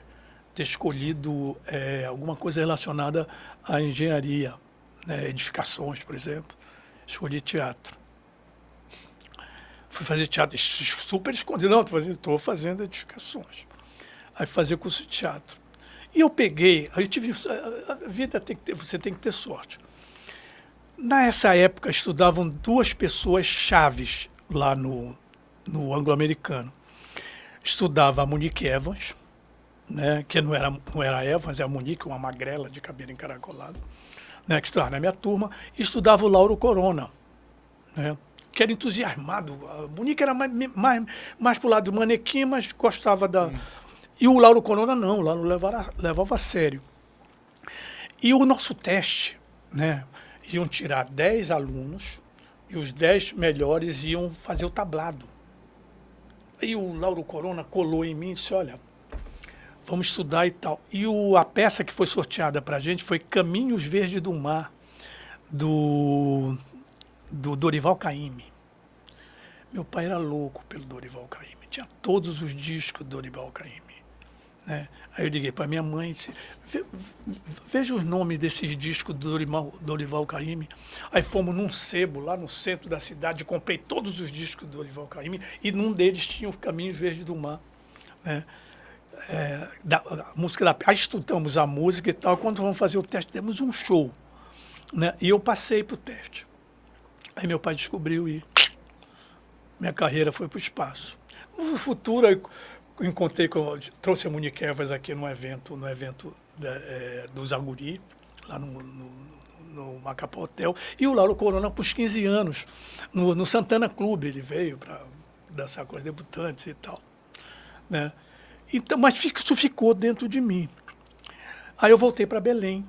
escolhido alguma coisa relacionada à engenharia, né? Edificações, por exemplo. Escolhi teatro. Fui fazer teatro super escondido. Não, estou fazendo edificações. Aí fazer curso de teatro. E eu peguei, aí eu tive, a vida você tem que ter sorte. Nessa época estudavam 2 pessoas chaves lá no anglo-americano. Estudava a Monique Evans, né, que não era Evans, é a Monique, uma magrela de cabelo encaracolado, né, que estudava na minha turma, e estudava o Lauro Corona, né, que era entusiasmado. A Monique era mais para o lado do manequim, mas gostava da... E o Lauro Corona não, o Lauro levava a sério. E o nosso teste, né, iam tirar 10 alunos e os 10 melhores iam fazer o tablado. E o Lauro Corona colou em mim e disse: "Olha, vamos estudar e tal." E a peça que foi sorteada para a gente foi Caminhos Verdes do Mar, do Dorival Caymmi. Meu pai era louco pelo Dorival Caymmi, tinha todos os discos do Dorival Caymmi, né? Aí eu liguei para minha mãe e disse: "Veja os nomes desses discos do Dorival Caymmi." Aí fomos num sebo lá no centro da cidade, comprei todos os discos do Dorival Caymmi e num deles tinha o Caminhos Verdes do Mar, né? A música aí estudamos a música e tal. Quando vamos fazer o teste, temos um show, né? E eu passei para o teste. Aí meu pai descobriu e minha carreira foi para o espaço. No futuro, eu trouxe a Monique Evans aqui no evento do Zaguri, lá no no Macapá Hotel, e o Lauro Corona para os 15 anos, no Santana Clube, ele veio para dançar com os debutantes e tal. Né? Então, mas isso ficou dentro de mim. Aí eu voltei para Belém,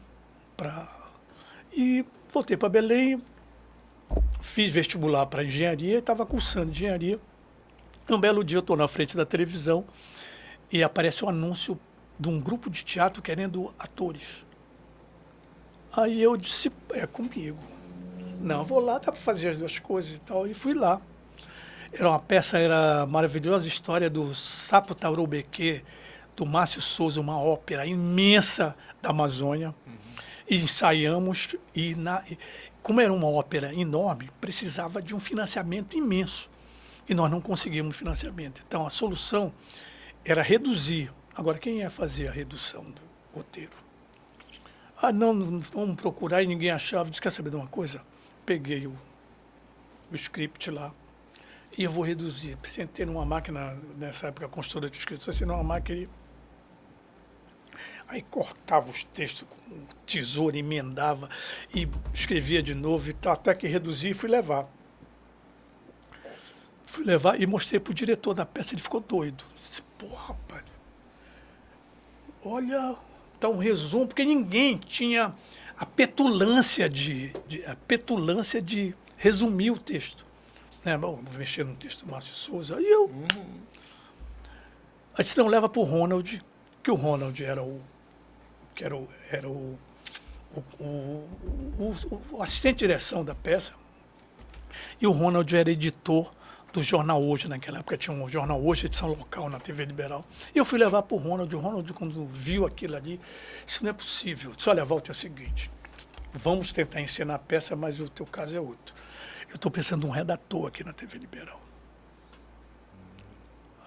fiz vestibular para engenharia e estava cursando engenharia. Um belo dia eu estou na frente da televisão e aparece um anúncio de um grupo de teatro querendo atores. Aí eu disse, é comigo. Não, vou lá, dá para fazer as duas coisas e tal. E fui lá. Era maravilhosa história do Sapo Taroubequê, do Márcio Souza, uma ópera imensa da Amazônia. E ensaiamos, como era uma ópera enorme, precisava de um financiamento imenso. E nós não conseguimos financiamento. Então, a solução era reduzir. Agora, quem ia fazer a redução do roteiro? Não, vamos procurar, e ninguém achava. Disse, quer saber de uma coisa? Peguei o script lá e eu vou reduzir. Sentei numa máquina, nessa época, a construtora de escritório, sentei numa máquina. Aí cortava os textos com tesoura, emendava e escrevia de novo e tal, até que reduzi e fui levar. Fui levar e mostrei para o diretor da peça, ele ficou doido. Disse, pô, rapaz, olha, tá um resumo, porque ninguém tinha a petulância de resumir o texto. Né? Bom, vou mexer no texto do Márcio Souza. Aí eu... Aí disse, não, leva para o Ronald, que o Ronald era o assistente de direção da peça, e o Ronald era editor do Jornal Hoje, naquela época tinha um Jornal Hoje, edição local na TV Liberal. E eu fui levar para o Ronald, quando viu aquilo ali, isso não é possível. Disse, olha, Walter, é o seguinte, vamos tentar ensinar a peça, mas o teu caso é outro. Eu estou pensando em um redator aqui na TV Liberal.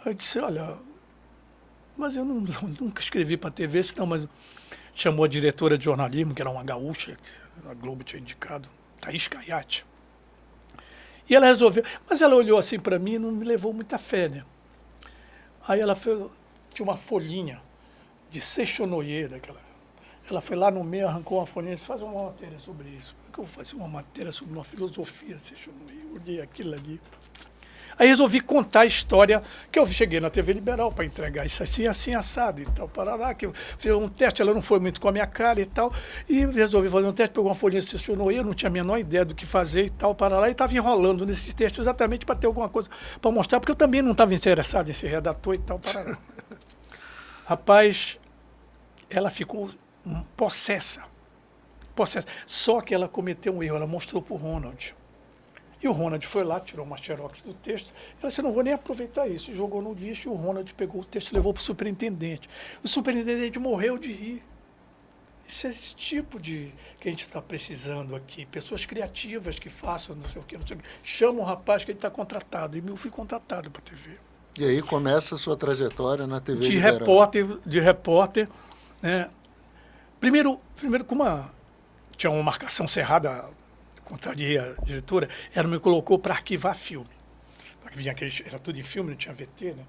Aí eu disse, olha, mas eu nunca escrevi para a TV, senão, mas chamou a diretora de jornalismo, que era uma gaúcha, a Globo tinha indicado, Thaís Caiate. E ela resolveu, mas ela olhou assim para mim e não me levou muita fé, né? Aí ela tinha uma folhinha de Seixonoye, ela foi lá no meio, arrancou uma folhinha e disse, faz uma matéria sobre isso. Por que eu vou fazer uma matéria sobre uma filosofia Seixonoye? Eu olhei aquilo ali. Aí resolvi contar a história que eu cheguei na TV Liberal para entregar isso assim, assado e tal, parará, que eu fiz um teste, ela não foi muito com a minha cara e tal, e resolvi fazer um teste, pegou uma folhinha, estacionou, eu não tinha a menor ideia do que fazer e tal, parará, e estava enrolando nesses textos exatamente para ter alguma coisa para mostrar, porque eu também não estava interessado em ser redator e tal, parará. Rapaz, ela ficou possessa, só que ela cometeu um erro, ela mostrou para o Ronald. E o Ronald foi lá, tirou uma xerox do texto. Ela disse, não vou nem aproveitar isso. Jogou no lixo e o Ronald pegou o texto e levou para o superintendente. O superintendente morreu de rir. Isso é esse tipo de que a gente está precisando aqui. Pessoas criativas que façam não sei o quê. Chama o rapaz que ele está contratado. E eu fui contratado para a TV. E aí começa a sua trajetória na TV de Liberal. De repórter. Né? Primeiro como tinha uma marcação cerrada, contraria a diretora, ela me colocou para arquivar filme. Vinha era tudo em filme, não tinha VT, né?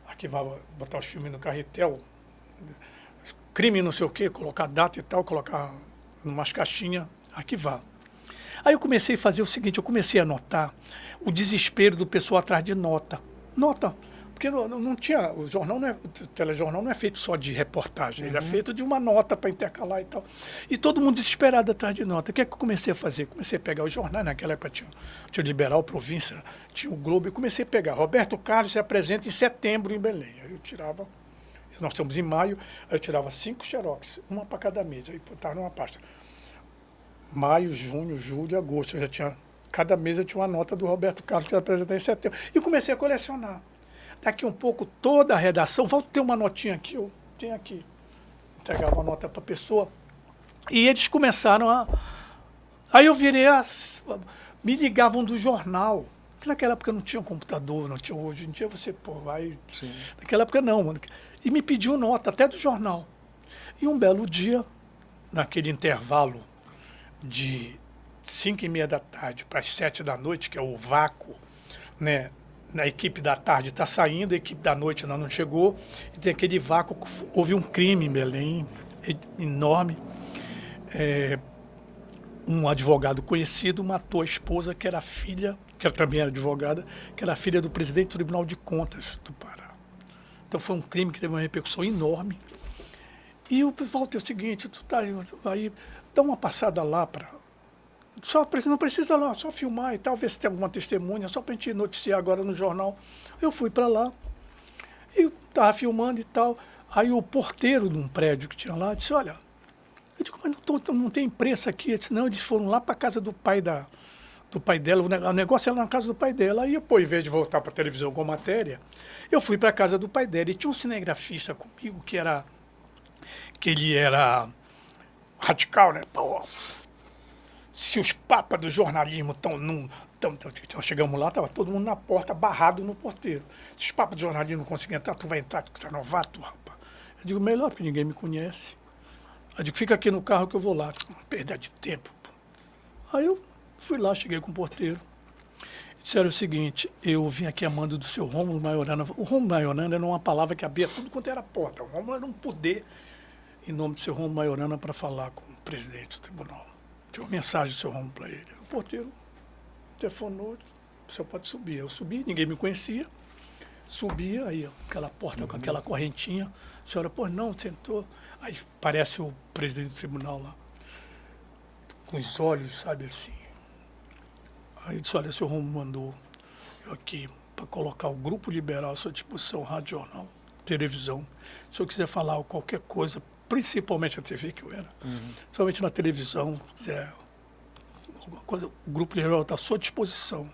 Arquivava, botar os filmes no carretel, crime não sei o quê, colocar data e tal, colocar numas caixinhas, arquivar. Aí eu comecei a fazer o seguinte, eu comecei a notar o desespero do pessoal atrás de nota. Porque não tinha, o telejornal não é feito só de reportagem, ele é feito de uma nota para intercalar e tal. E todo mundo desesperado atrás de nota. O que é que eu comecei a fazer? Comecei a pegar os jornais, naquela época tinha o Liberal, Província, tinha o Globo, e comecei a pegar. Roberto Carlos se apresenta em setembro em Belém. Aí eu tirava, nós estamos em maio, aí eu tirava 5 xerox, uma para cada mês, aí botava numa pasta. Maio, junho, julho, agosto, eu já tinha, cada mês eu tinha uma nota do Roberto Carlos que se apresentava em setembro. E comecei a colecionar. Daqui um pouco, toda a redação, vou ter uma notinha aqui, eu tenho aqui. Entregava uma nota para a pessoa. E eles começaram a... Aí eu virei me ligavam do jornal. Naquela época não tinha computador, não tinha... Hoje em dia você, vai... Sim. Naquela época não, mano. E me pediu nota, até do jornal. E um belo dia, naquele intervalo de 5h30 da tarde para as 7 da noite, que é o vácuo, né? A equipe da tarde está saindo, a equipe da noite ainda não chegou, e tem aquele vácuo. Houve um crime em Belém, enorme. um advogado conhecido matou a esposa, que era filha, que também era advogada, que era filha do presidente do Tribunal de Contas do Pará. Então foi um crime que teve uma repercussão enorme. E o Walter é o seguinte, tu tá aí, dá uma passada lá para... não precisa lá, só filmar e tal, ver se tem alguma testemunha, só para a gente noticiar agora no jornal. Eu fui para lá, e estava filmando e tal. Aí o porteiro de um prédio que tinha lá disse, olha, eu digo, mas não tem imprensa aqui. Eu disse, não, eles foram lá para a casa do pai dela, o negócio era na casa do pai dela. Aí, pô, em vez de voltar para a televisão com a matéria, eu fui para a casa do pai dela. E tinha um cinegrafista comigo que ele era radical, né? Pô, se os papas do jornalismo estão então chegamos lá, estava todo mundo na porta, barrado no porteiro. Se os papas do jornalismo não conseguem entrar, tu vai entrar, tu tá novato, rapaz. Eu digo, melhor, porque ninguém me conhece. Eu digo, fica aqui no carro que eu vou lá. Perda de tempo. Pô. Aí eu fui lá, cheguei com o porteiro. Disseram o seguinte, eu vim aqui a mando do seu Rômulo Maiorana. O Rômulo Maiorana era uma palavra que abria tudo quanto era porta. O Rômulo era um poder, em nome do seu Rômulo Maiorana, para falar com o presidente do tribunal. Tinha uma mensagem do seu Rômulo para ele. O porteiro telefonou, o senhor pode subir. Eu subi, ninguém me conhecia. Subi, aí aquela porta com aquela correntinha. A senhora, pô, não, sentou. Aí parece o presidente do tribunal lá, com os olhos, sabe, assim. Aí disse, olha, o senhor Romulo mandou eu aqui para colocar o Grupo Liberal à sua disposição, rádio, jornal, televisão. Se o senhor quiser falar qualquer coisa, principalmente a TV que eu era, principalmente na televisão, quiser alguma coisa, o Grupo Liberal está à sua disposição.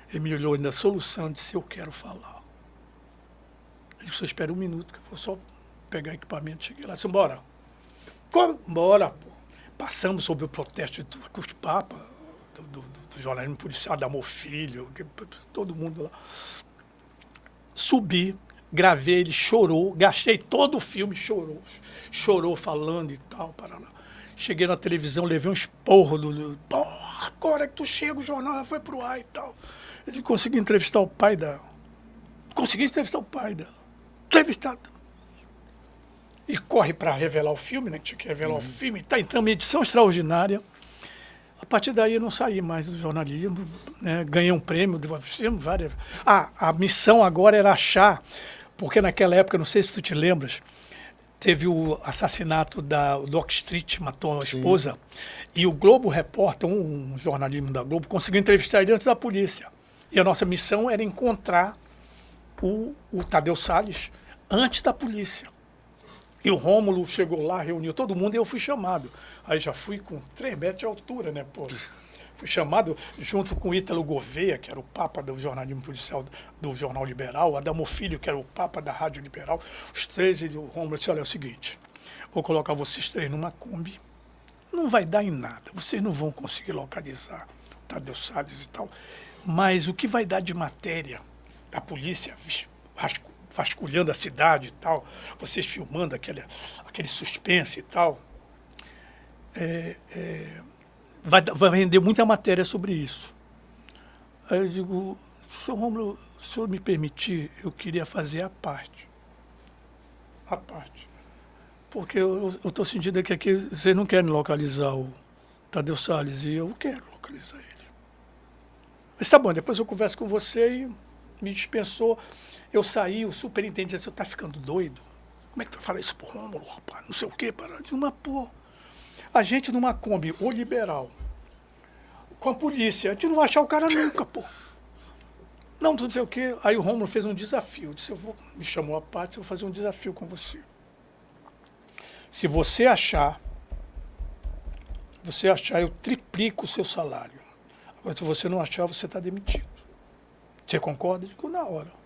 Ele me olhou ainda solução, disse, eu quero falar. Ele disse, espera um minuto que eu vou só pegar equipamento. Cheguei lá, disse, bora. Como? Bora, pô. Passamos sobre o protesto com os papas, do jornalismo policial, da Amor Filho, todo mundo lá. Subi, gravei, ele chorou, gastei todo o filme, chorou falando e tal, Paraná. Cheguei na televisão, levei um esporro porra, agora que tu chega, o jornal foi pro ar e tal. Ele conseguiu entrevistar o pai dela. Entrevistado. E corre para revelar o filme, né? Tinha que revelar o filme. Tá entrando uma edição extraordinária. A partir daí eu não saí mais do jornalismo, né? Ganhei um prêmio, fizemos várias. A missão agora era achar, porque naquela época, não sei se tu te lembras, teve o assassinato do Oak Street, matou a esposa, e o Globo Repórter, um jornalismo da Globo, conseguiu entrevistar ele antes da polícia. E a nossa missão era encontrar o Tadeu Salles antes da polícia. E o Rômulo chegou lá, reuniu todo mundo e eu fui chamado. Aí já fui com 3 metros de altura, né, pô? Fui chamado junto com Ítalo Gouveia, que era o papa do jornalismo policial do Jornal Liberal, Adamo Filho, que era o papa da Rádio Liberal. Os 3 e o Rômulo disse, olha, é o seguinte, vou colocar vocês 3 numa Kombi, não vai dar em nada, vocês não vão conseguir localizar Tadeu Salles e tal, mas o que vai dar de matéria da polícia vasculhando a cidade e tal, vocês filmando aquele suspense e tal, vai render muita matéria sobre isso. Aí eu digo, senhor Rômulo, se o senhor me permitir, eu queria fazer a parte. Porque eu estou sentindo que aqui vocês não querem localizar o Tadeu Salles e eu quero localizar ele. Mas tá bom, depois eu converso com você e me dispensou. Eu saí, o superintendente disse, você tá ficando doido? Como é que tu fala isso pro Rômulo, rapaz? Não sei o quê, para de uma pô. A gente numa Kombi, o Liberal, com a polícia, a gente não vai achar o cara nunca, pô. Não sei o quê. Aí o Rômulo fez um desafio. Disse, me chamou à parte, eu vou fazer um desafio com você. Se você achar, eu triplico o seu salário. Agora, se você não achar, você está demitido. Você concorda? Eu digo, na hora.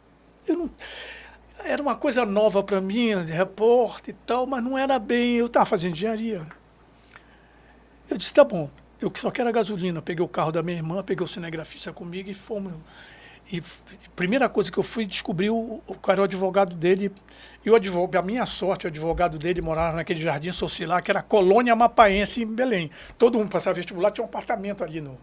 Era uma coisa nova para mim, de repórter e tal, mas não era bem. Eu estava fazendo engenharia. Eu disse, tá bom, eu só quero a gasolina. Peguei o carro da minha irmã, peguei o cinegrafista comigo e fomos. E a primeira coisa que eu fui descobrir qual era o advogado dele. E a minha sorte, o advogado dele morava naquele Jardim Socilar, que era a Colônia Amapaense, em Belém. Todo mundo passava vestibular, tinha um apartamento ali no...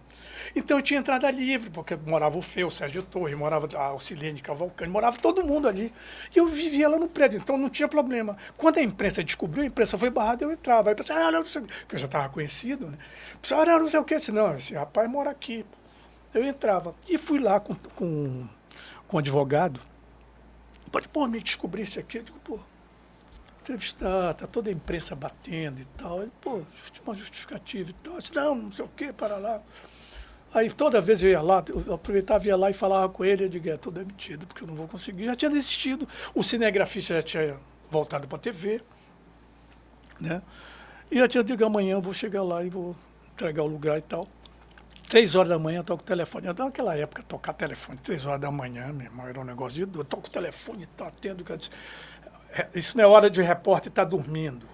Então eu tinha entrada livre, porque morava o Feu, o Sérgio Torres, morava a Alcilene Cavalcante, morava todo mundo ali. E eu vivia lá no prédio, então não tinha problema. Quando a imprensa descobriu, a imprensa foi barrada, eu entrava. Aí eu pensei, não sei o quê, porque eu já estava conhecido, né? Pensei, não sei o quê. Eu disse, não, esse rapaz mora aqui. Eu entrava. E fui lá com o advogado. Pode, me descobrir isso aqui. Eu digo, entrevistar, tá toda a imprensa batendo e tal. Ele, uma justificativa e tal. Eu disse, não sei o quê, para lá. Aí toda vez eu ia lá, eu aproveitava, ia lá e falava com ele, eu digo, estou demitido, porque eu não vou conseguir. Já tinha desistido, o cinegrafista já tinha voltado para a TV, né? E eu tinha dito, amanhã eu vou chegar lá e vou entregar o lugar e tal. 3 horas da manhã eu toco o telefone. Naquela época, tocar telefone, 3 horas da manhã, meu irmão, era um negócio de... Eu toco o telefone e tá atendo. Isso não é hora de repórter estar dormindo.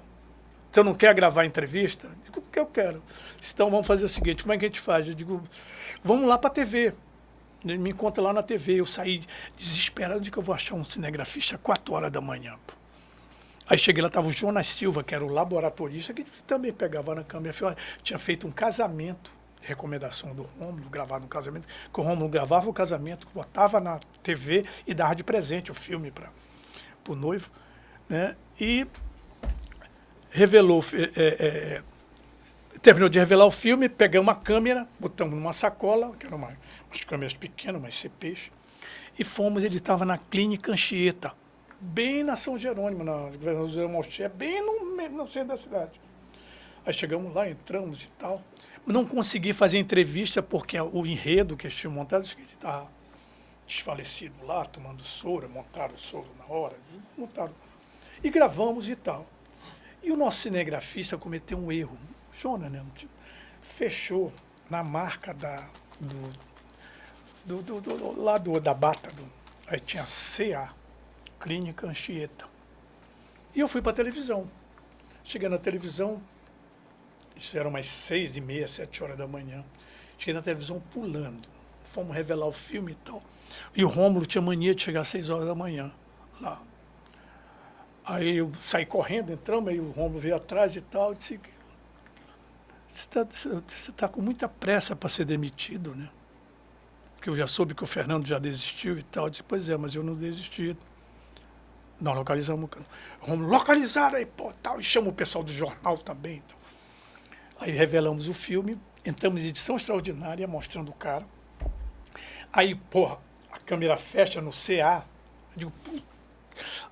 Você não quer gravar a entrevista? Eu digo, o que eu quero? Então vamos fazer o seguinte, como é que a gente faz? Eu digo, vamos lá para a TV. Ele me encontra lá na TV. Eu saí desesperado de que eu vou achar um cinegrafista 4 horas da manhã. Aí cheguei lá, estava o Jonas Silva, que era o laboratorista, que também pegava na câmera. Tinha feito um casamento, recomendação do Rômulo, gravado um casamento, que o Rômulo gravava o casamento, botava na TV e dava de presente o filme para o noivo, né? E revelou, terminou de revelar o filme, pegamos uma câmera, botamos numa sacola, que eram umas câmeras pequenas, umas CPs, e fomos, ele estava na Clínica Anchieta, bem na São Jerônimo, na Governador José Malcher, bem no centro da cidade. Aí chegamos lá, entramos e tal. Não consegui fazer entrevista porque o enredo que eles tinham montado, ele estava desfalecido lá, tomando soro, montaram o soro na hora, montaram. E gravamos e tal. E o nosso cinegrafista cometeu um erro. Jonas, né? Fechou na marca da bata. Aí tinha CA, Clínica Anchieta. E eu fui para a televisão. Cheguei na televisão, isso era umas 6h30, 7 horas da manhã. Cheguei na televisão pulando. Fomos revelar o filme e tal. E o Rômulo tinha mania de chegar às 6 horas da manhã lá. Aí eu saí correndo, entramos, aí o Rômulo veio atrás e tal. Eu disse, você tá com muita pressa para ser demitido, né? Porque eu já soube que o Fernando já desistiu e tal. Eu disse, pois é, mas eu não desisti. Nós localizamos. O Rômulo, localizaram aí, tal. E chama o pessoal do jornal também. Então. Aí revelamos o filme, entramos em edição extraordinária, mostrando o cara. Aí, a câmera fecha no CA. Eu digo,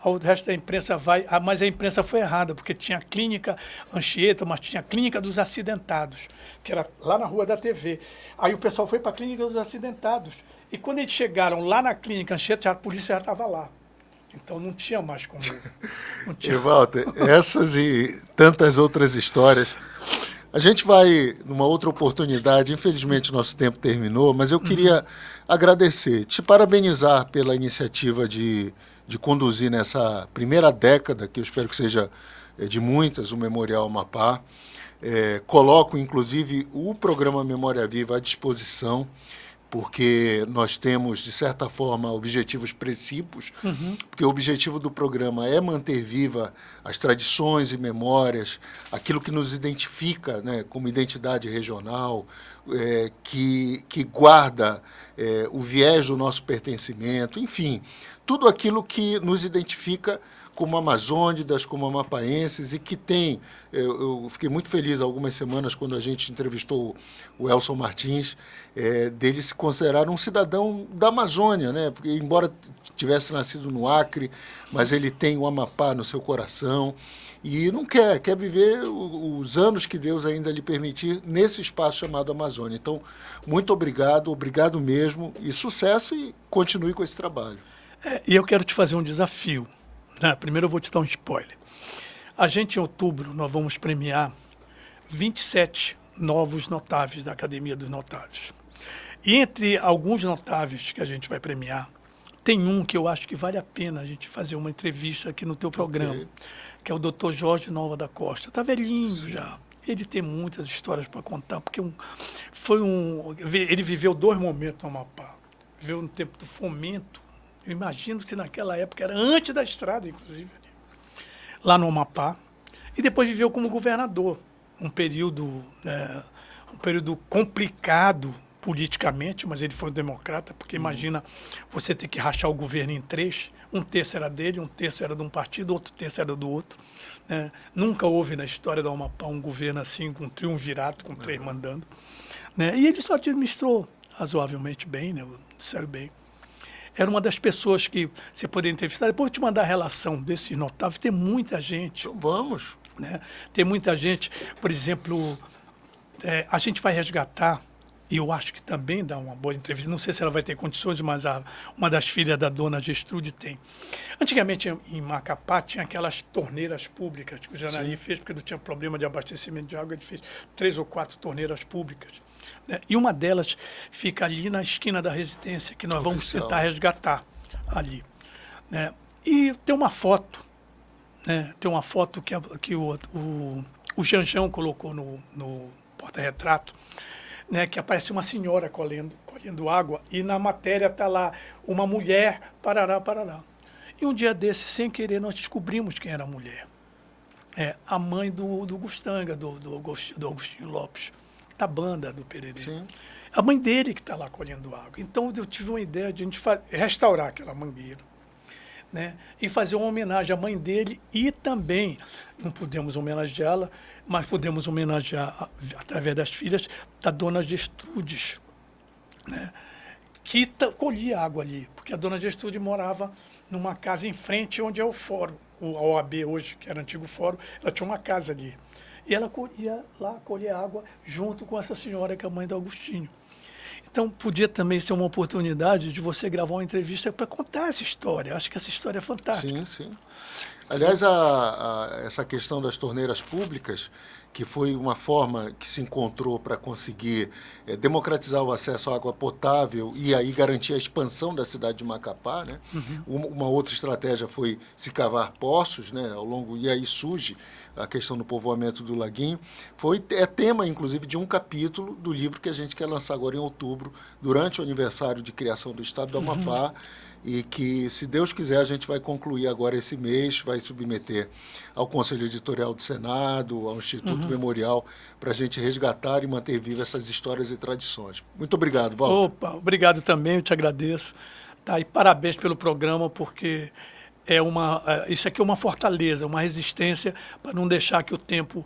o resto da imprensa vai... mas a imprensa foi errada, porque tinha a Clínica Anchieta, mas tinha a Clínica dos Acidentados, que era lá na Rua da TV. Aí o pessoal foi para a Clínica dos Acidentados. E quando eles chegaram lá na Clínica Anchieta, a polícia já estava lá. Então não tinha mais como... E, Walter, essas e tantas outras histórias... A gente vai, numa outra oportunidade, infelizmente nosso tempo terminou, mas eu queria agradecer, te parabenizar pela iniciativa de conduzir nessa primeira década, que eu espero que seja de muitas, o Memorial Amapá. Coloco, inclusive, o programa Memória Viva à disposição, porque nós temos, de certa forma, objetivos precípios, porque o objetivo do programa é manter viva as tradições e memórias, aquilo que nos identifica, né, como identidade regional, que guarda o viés do nosso pertencimento, enfim, tudo aquilo que nos identifica como amazônidas, como amapaenses, e que tem... Eu fiquei muito feliz há algumas semanas quando a gente entrevistou o Elson Martins, dele se considerar um cidadão da Amazônia, né? Porque, embora tivesse nascido no Acre, mas ele tem o Amapá no seu coração e não quer viver os anos que Deus ainda lhe permitir nesse espaço chamado Amazônia. Então, muito obrigado mesmo, e sucesso, e continue com esse trabalho. E eu quero te fazer um desafio. Primeiro eu vou te dar um spoiler. A gente, em outubro, nós vamos premiar 27 novos notáveis da Academia dos Notáveis. E entre alguns notáveis que a gente vai premiar, tem um que eu acho que vale a pena a gente fazer uma entrevista aqui no teu programa, que é o Dr. Jorge Nova da Costa. Está velhinho já. Ele tem muitas histórias para contar, porque ele viveu 2 momentos no Amapá. viveu no tempo do fomento. Eu imagino que naquela época era antes da estrada, inclusive, lá no Amapá. E depois viveu como governador, um período complicado politicamente, mas ele foi um democrata, porque imagina você ter que rachar o governo em três, um terço era dele, um terço era de um partido, outro terço era do outro. Né? Nunca houve na história do Amapá um governo assim, com um triunvirato, com três mandando. Né? E ele só administrou razoavelmente bem, né? Saiu bem. Era uma das pessoas que você poderia entrevistar. Depois eu te mandar a relação desses notáveis. Tem muita gente. Então vamos. Né? Tem muita gente. Por exemplo, a gente vai resgatar, e eu acho que também dá uma boa entrevista. Não sei se ela vai ter condições, mas uma das filhas da dona Gestrude tem. Antigamente, em Macapá, tinha aquelas torneiras públicas que o Janari fez, porque não tinha problema de abastecimento de água. Ele fez 3 ou 4 torneiras públicas. Né? E uma delas fica ali na esquina da residência, que nós vamos tentar resgatar ali. Né? E tem uma foto, né? Tem uma foto que o Janjão colocou no porta-retrato, né? Que aparece uma senhora colhendo água, e na matéria está lá uma mulher, parará, parará. E um dia desse, sem querer, nós descobrimos quem era a mulher. A mãe do Gustanga, do Agostinho Lopes, da banda do Pereira. Sim. A mãe dele que está lá colhendo água. Então eu tive uma ideia de a gente restaurar aquela mangueira, né? E fazer uma homenagem à mãe dele, e também, não pudemos homenageá-la, mas podemos homenagear, através das filhas, da dona Gestrudes, né? Que colhia água ali, porque a dona Gestrude morava numa casa em frente onde é o fórum, a OAB hoje, que era o antigo fórum, ela tinha uma casa ali. E ela ia lá colher água junto com essa senhora, que é a mãe do Agostinho. Então, podia também ser uma oportunidade de você gravar uma entrevista para contar essa história. Acho que essa história é fantástica. Sim, sim. Aliás, essa questão das torneiras públicas, que foi uma forma que se encontrou para conseguir democratizar o acesso à água potável e aí garantir a expansão da cidade de Macapá, né? Uma outra estratégia foi se cavar poços, né, ao longo, e aí surge a questão do povoamento do Laguinho. É tema, inclusive, de um capítulo do livro que a gente quer lançar agora em outubro, durante o aniversário de criação do Estado do Amapá, e que, se Deus quiser, a gente vai concluir agora esse mês, vai submeter ao Conselho Editorial do Senado, ao Instituto Memorial, para a gente resgatar e manter vivas essas histórias e tradições. Muito obrigado, Walter. Opa, obrigado também, eu te agradeço. Tá, e parabéns pelo programa, porque isso aqui é uma fortaleza, uma resistência para não deixar que o tempo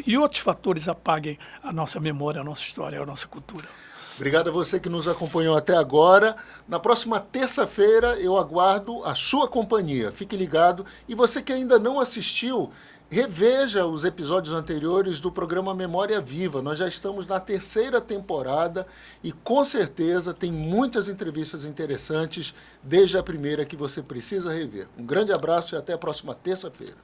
e outros fatores apaguem a nossa memória, a nossa história, a nossa cultura. Obrigado a você que nos acompanhou até agora. Na próxima terça-feira eu aguardo a sua companhia. Fique ligado. E você que ainda não assistiu, reveja os episódios anteriores do programa Memória Viva. Nós já estamos na 3ª temporada e com certeza tem muitas entrevistas interessantes, desde a primeira, que você precisa rever. Um grande abraço e até a próxima terça-feira.